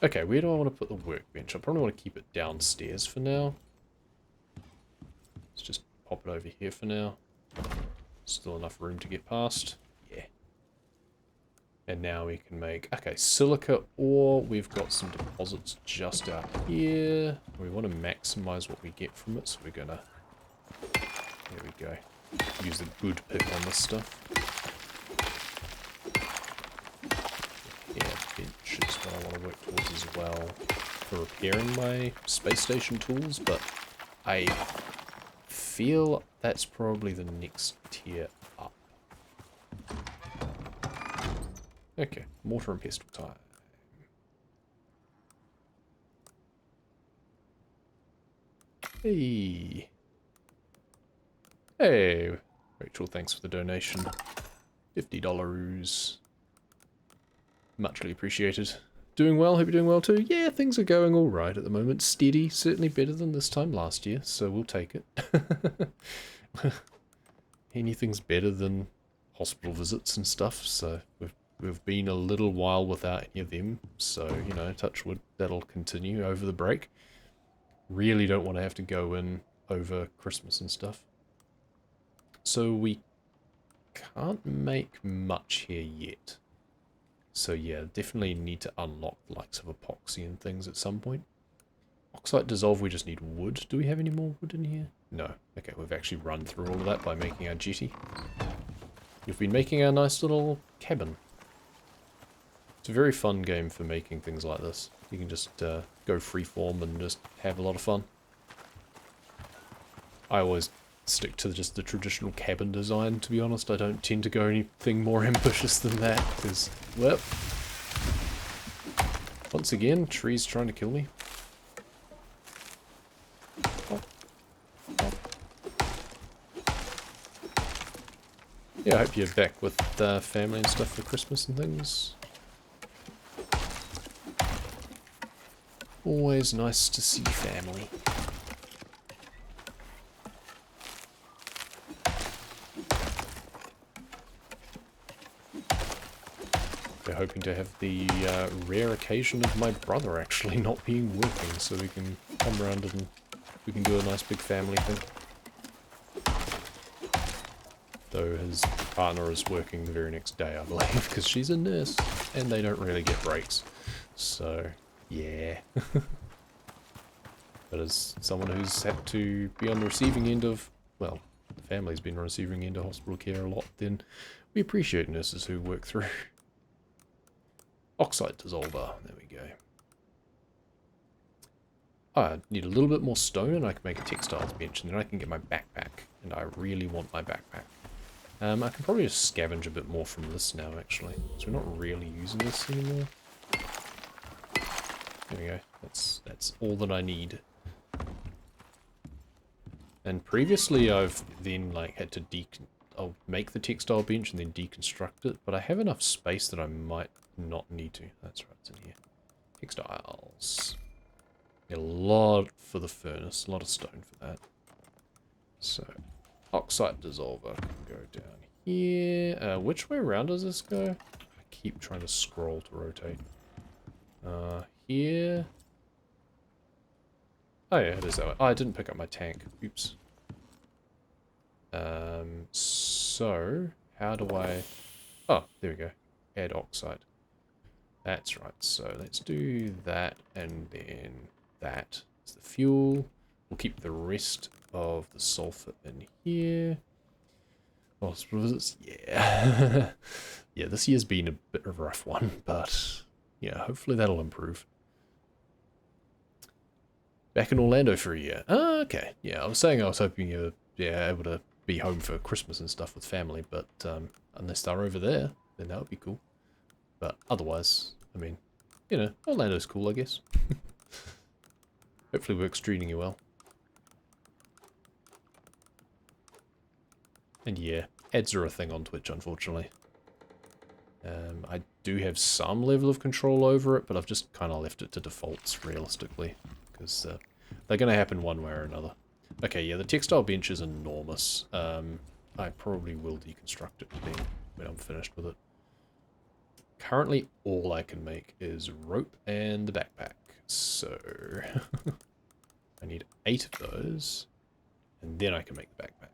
Okay, where do I want to put the workbench? I probably want to keep it downstairs for now. Let's just pop it over here for now. Still enough room to get past. Yeah. And now we can make... Okay, silica ore. We've got some deposits just out here. We want to maximize what we get from it, so we're going to... There we go. Use the good pick on this stuff. Bench is what I want to work towards as well for repairing my space station tools, but I feel that's probably the next tier up. Okay, mortar and pestle time. Hey. Hey, Rachel, thanks for the donation. $50. Muchly appreciated. Doing well? Hope you're doing well too. Yeah, things are going alright at the moment. Steady, certainly better than this time last year, so we'll take it. Anything's better than hospital visits and stuff, so we've been a little while without any of them, so, you know, touch wood, that'll continue over the break. Really don't want to have to go in over Christmas and stuff. So we can't make much here yet. So yeah, definitely need to unlock the likes of epoxy and things at some point. Oxide dissolve, we just need wood. Do we have any more wood in here? No. Okay, we've actually run through all of that by making our jetty. We've been making our nice little cabin. It's a very fun game for making things like this. You can just go freeform and just have a lot of fun. I always stick to just the traditional cabin design, to be honest. I don't tend to go anything more ambitious than that, because, well, once again, trees trying to kill me. Oh. Oh. Yeah, I hope you're back with family and stuff for Christmas and things. Always nice to see family. We're hoping to have the rare occasion of my brother actually not being working, so we can come around and we can do a nice big family thing. Though his partner is working the very next day, I believe, because she's a nurse, and they don't really get breaks. So, yeah. But as someone who's had to be on the receiving end of, well, the family's been on the receiving end of hospital care a lot, then We appreciate nurses who work through. Oxide dissolver. There we go. I need a little bit more stone and I can make a textiles bench, and then I can get my backpack. And I really want my backpack. I can probably just scavenge a bit more from this now, actually. So we're not really using this anymore. There we go. That's all that I need. And previously I've then like had to I'll make the textile bench and then deconstruct it, but I have enough space that I might not need to. That's right, it's in here. Textiles. A lot for the furnace, a lot of stone for that. So, oxide dissolver can go down here. Which way around does this go? I keep trying to scroll to rotate. Here. Oh yeah, it is that way. Oh, I didn't pick up my tank. Oops. So, how do I... Oh, there we go. Add oxide. That's right. So, let's do that and then that is the fuel. We'll keep the rest of the sulfur in here. Oh, yeah. Yeah, this year's been a bit of a rough one, but yeah, hopefully that'll improve. Back in Orlando for a year. Oh, okay. Yeah, I was saying I was hoping you were able to be home for Christmas and stuff with family, but unless they're over there, then that would be cool. But otherwise, I mean, you know, Orlando's cool, I guess. Hopefully work's treating you well. And yeah, ads are a thing on Twitch, unfortunately. I do have some level of control over it, but I've just kind of left it to defaults, realistically. Because they're going to happen one way or another. Okay, yeah, the textile bench is enormous. I probably will deconstruct it when I'm finished with it. Currently, all I can make is rope and the backpack. So, I need 8 of those, and then I can make the backpack.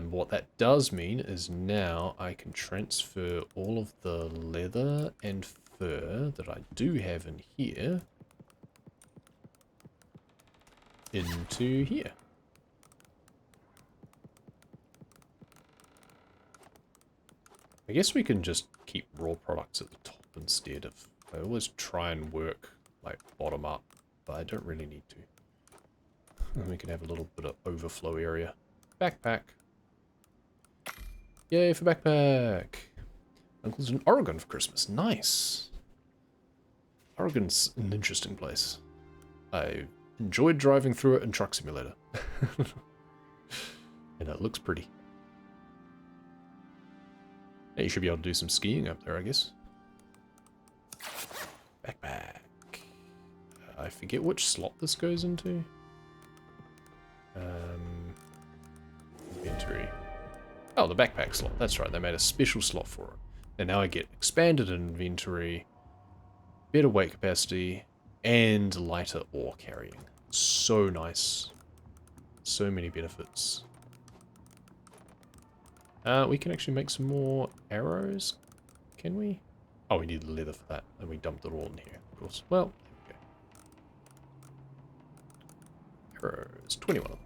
What that does mean is now I can transfer all of the leather and fur that I do have in here into here. I guess we can just keep raw products at the top instead of... I always try and work like bottom up, but I don't really need to. And we can have a little bit of overflow area. Backpack. Yay for backpack! Uncle's in Oregon for Christmas. Nice! Oregon's an interesting place. I enjoyed driving through it in Truck Simulator. And it looks pretty. Hey, you should be able to do some skiing up there, I guess. Backpack. I forget which slot this goes into. Inventory. Oh, the backpack slot. That's right, they made a special slot for it. And now I get expanded inventory, better weight capacity, and lighter ore carrying. So nice. So many benefits. We can actually make some more arrows. Can we? Oh, we need the leather for that. And we dumped it all in here, of course. Well, there we go. Arrows. 21 of them.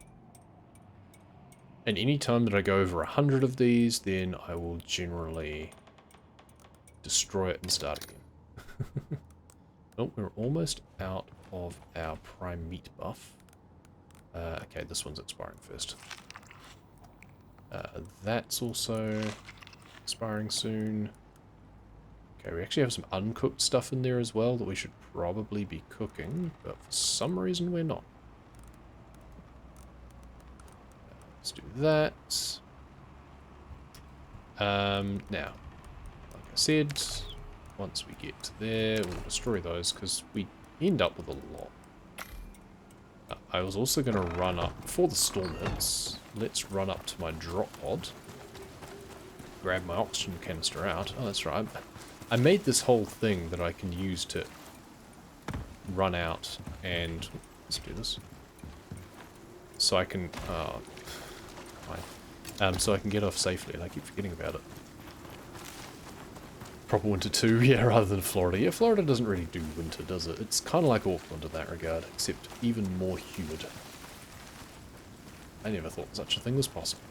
And any time that I go over 100 of these, then I will generally destroy it and start again. Oh, we're almost out of our prime meat buff. Okay, this one's expiring first. That's also expiring soon. Okay, we actually have some uncooked stuff in there as well that we should probably be cooking, but for some reason we're not. Let's do that. Now, like I said, once we get to there, we'll destroy those because we end up with a lot. I was also going to run up, before the storm hits, let's run up to my drop pod, grab my oxygen canister out. Oh, that's right. I made this whole thing that I can use to run out and, let's do this, so I can, so I can get off safely, and I keep forgetting about it. Proper winter 2, yeah, rather than Florida. Yeah, Florida doesn't really do winter, does it? It's kind of like Auckland in that regard, except even more humid. I never thought such a thing was possible.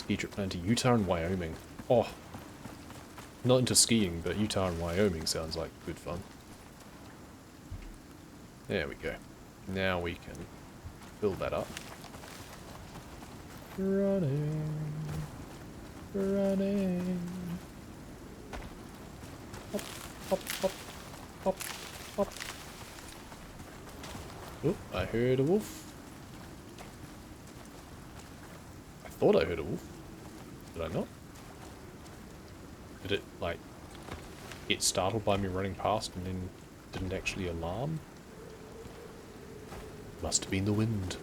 Ski trip planned to Utah and Wyoming. Oh, not into skiing, but Utah and Wyoming sounds like good fun. There we go. Now we can fill that up. Running. Running. Hop, hop, hop, hop, hop. Oh, I heard a wolf. I thought I heard a wolf. Did I not? Did it, like, get startled by me running past and then didn't actually alarm? Must have been the wind.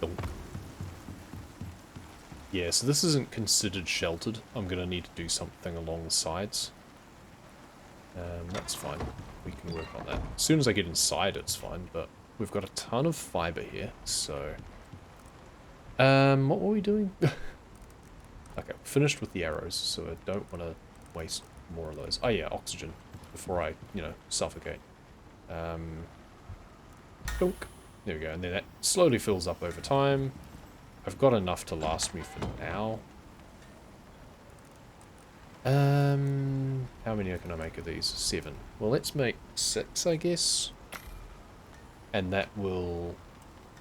Donk. Yeah, so this isn't considered sheltered. I'm going to need to do something along the sides. That's fine. We can work on that. As soon as I get inside, it's fine, but we've got a ton of fiber here, so... what were we doing? Okay, finished with the arrows, so I don't want to waste more of those. Oh yeah, oxygen, before I, you know, suffocate. Dunk. There we go, and then that slowly fills up over time. I've got enough to last me for now. How many can I make of these? 7. Well, let's make 6, I guess. And that will...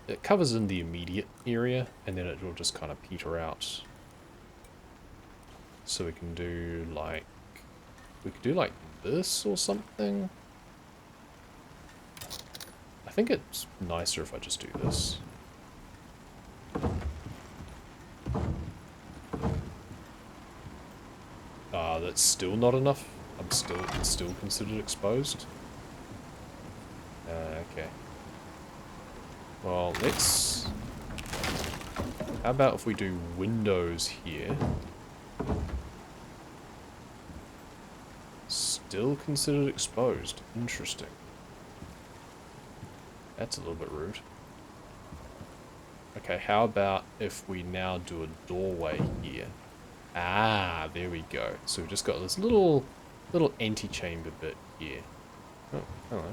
It covers in the immediate area, and then it will just kind of peter out. So we can do, like... We could do, like, this or something. I think it's nicer if I just do this. That's still not enough. It's still considered exposed. Okay. Well, let's... How about if we do windows here? Still considered exposed. Interesting. That's a little bit rude. Okay, how about if we now do a doorway here? Ah, there we go. So we've just got this little antechamber bit here. Oh, hello.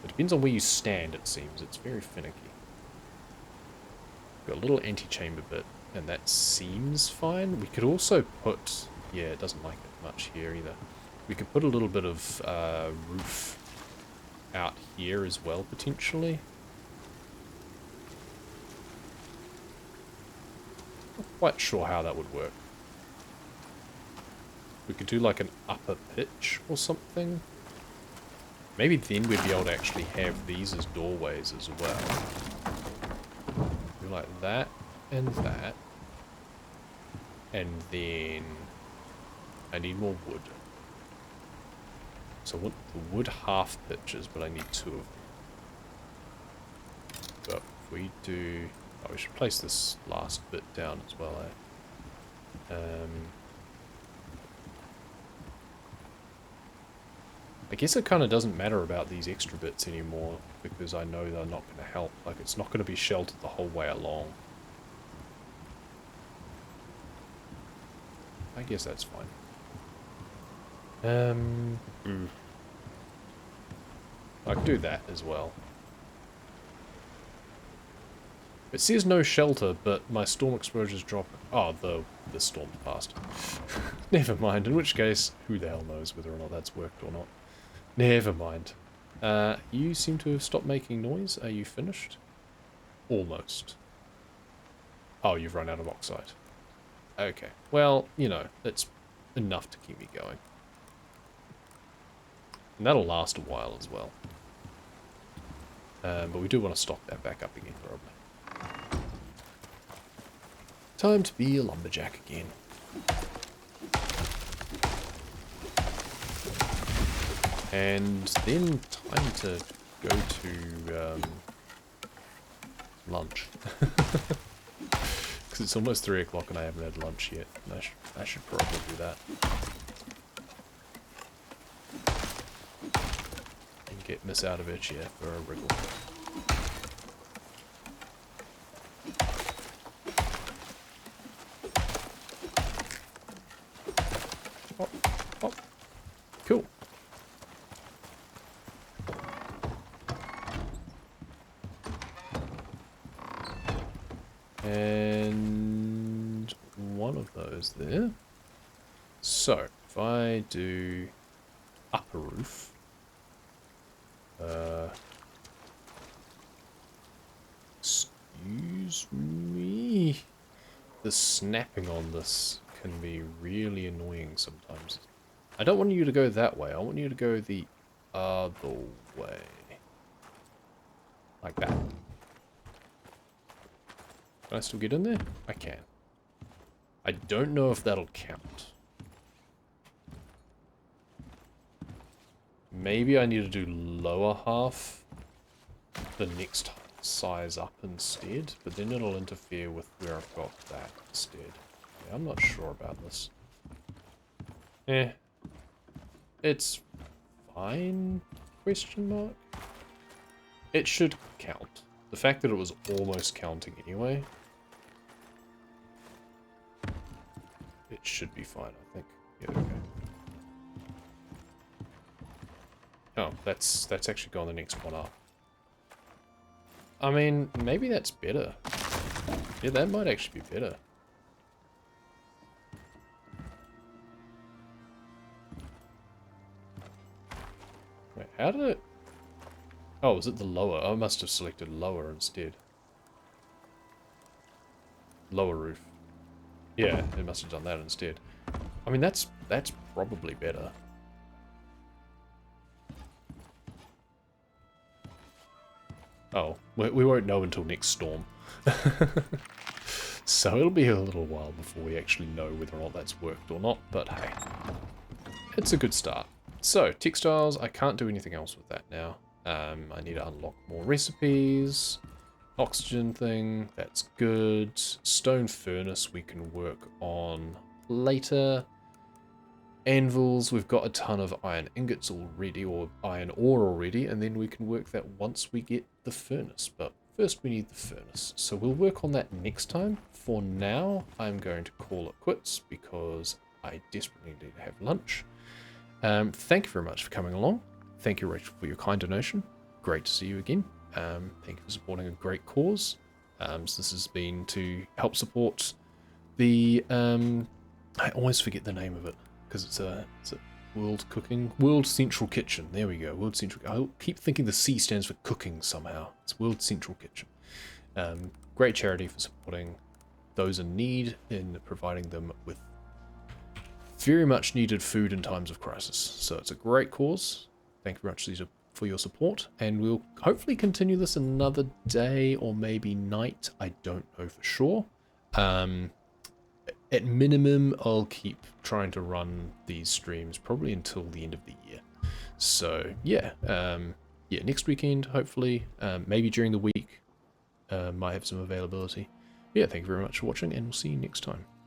It depends on where you stand, it seems. It's very finicky. Got a little antechamber bit, and that seems fine. We could also put... Yeah, it doesn't like it much here either. We could put a little bit of roof out here as well, potentially. Not quite sure how that would work. We could do like an upper pitch or something. Maybe then we'd be able to actually have these as doorways as well. Do like that and that. And then I need more wood. So I want the wood half pitches, but I need 2 of them. But if we do... Oh, we should place this last bit down as well, eh? I guess it kind of doesn't matter about these extra bits anymore, because I know they're not going to help. Like, it's not going to be sheltered the whole way along. I guess that's fine. I could do that as well. It says no shelter, but my storm exposure's dropping. Oh, the storm passed. Never mind, in which case, who the hell knows whether or not that's worked or not. Never mind. You seem to have stopped making noise. Are you finished? Almost. Oh, you've run out of oxide. Okay. Well, you know, that's enough to keep me going. And that'll last a while as well. But we do want to stock that back up again, probably. Time to be a lumberjack again. And then time to go to lunch. Because it's almost 3 o'clock and I haven't had lunch yet. I should probably do that. And get Miss out of her chair for a wriggle. Cool. And one of those there. So, if I do upper roof, excuse me, the snapping on this can be really annoying sometimes. I don't want you to go that way, I want you to go the other way. Like that. Can I still get in there? I can. I don't know if that'll count. Maybe I need to do lower half the next size up instead, but then it'll interfere with where I've got that instead. Yeah, I'm not sure about this. It's fine, question mark? It should count. The fact that it was almost counting anyway, it should be fine, I think. Yeah, there we go. Oh, that's actually gone the next one up. I mean, maybe that's better. Yeah, that might actually be better. Wait, how did it... Oh, was it the lower? I must have selected lower instead. Lower roof. Yeah, it must have done that instead. I mean, that's probably better. Oh, we won't know until next storm. So it'll be a little while before we actually know whether or not that's worked or not, but hey, it's a good start. So, textiles, I can't do anything else with that now. I need to unlock more recipes. Oxygen thing, that's good. Stone furnace we can work on later. Anvils, we've got a ton of iron ingots already, or iron ore already, and then we can work that once we get the furnace. But first we need the furnace, so we'll work on that next time. For now, I'm going to call it quits because I desperately need to have lunch. Thank you very much for coming along. Thank you, Rachel, for your kind donation. Great to see you again. Thank you for supporting a great cause. So this has been to help support the... I always forget the name of it because it's a World Central Kitchen. There we go, World Central. I keep thinking the C stands for cooking somehow. It's World Central Kitchen. Great charity for supporting those in need in providing them with very much needed food in times of crisis. So it's a great cause. Thank you very much, Caesar, for your support, and we'll hopefully continue this another day or maybe night. I don't know for sure. At minimum, I'll keep trying to run these streams probably until the end of the year. So yeah, yeah, next weekend hopefully, maybe during the week, might have some availability. Yeah, thank you very much for watching, and we'll see you next time.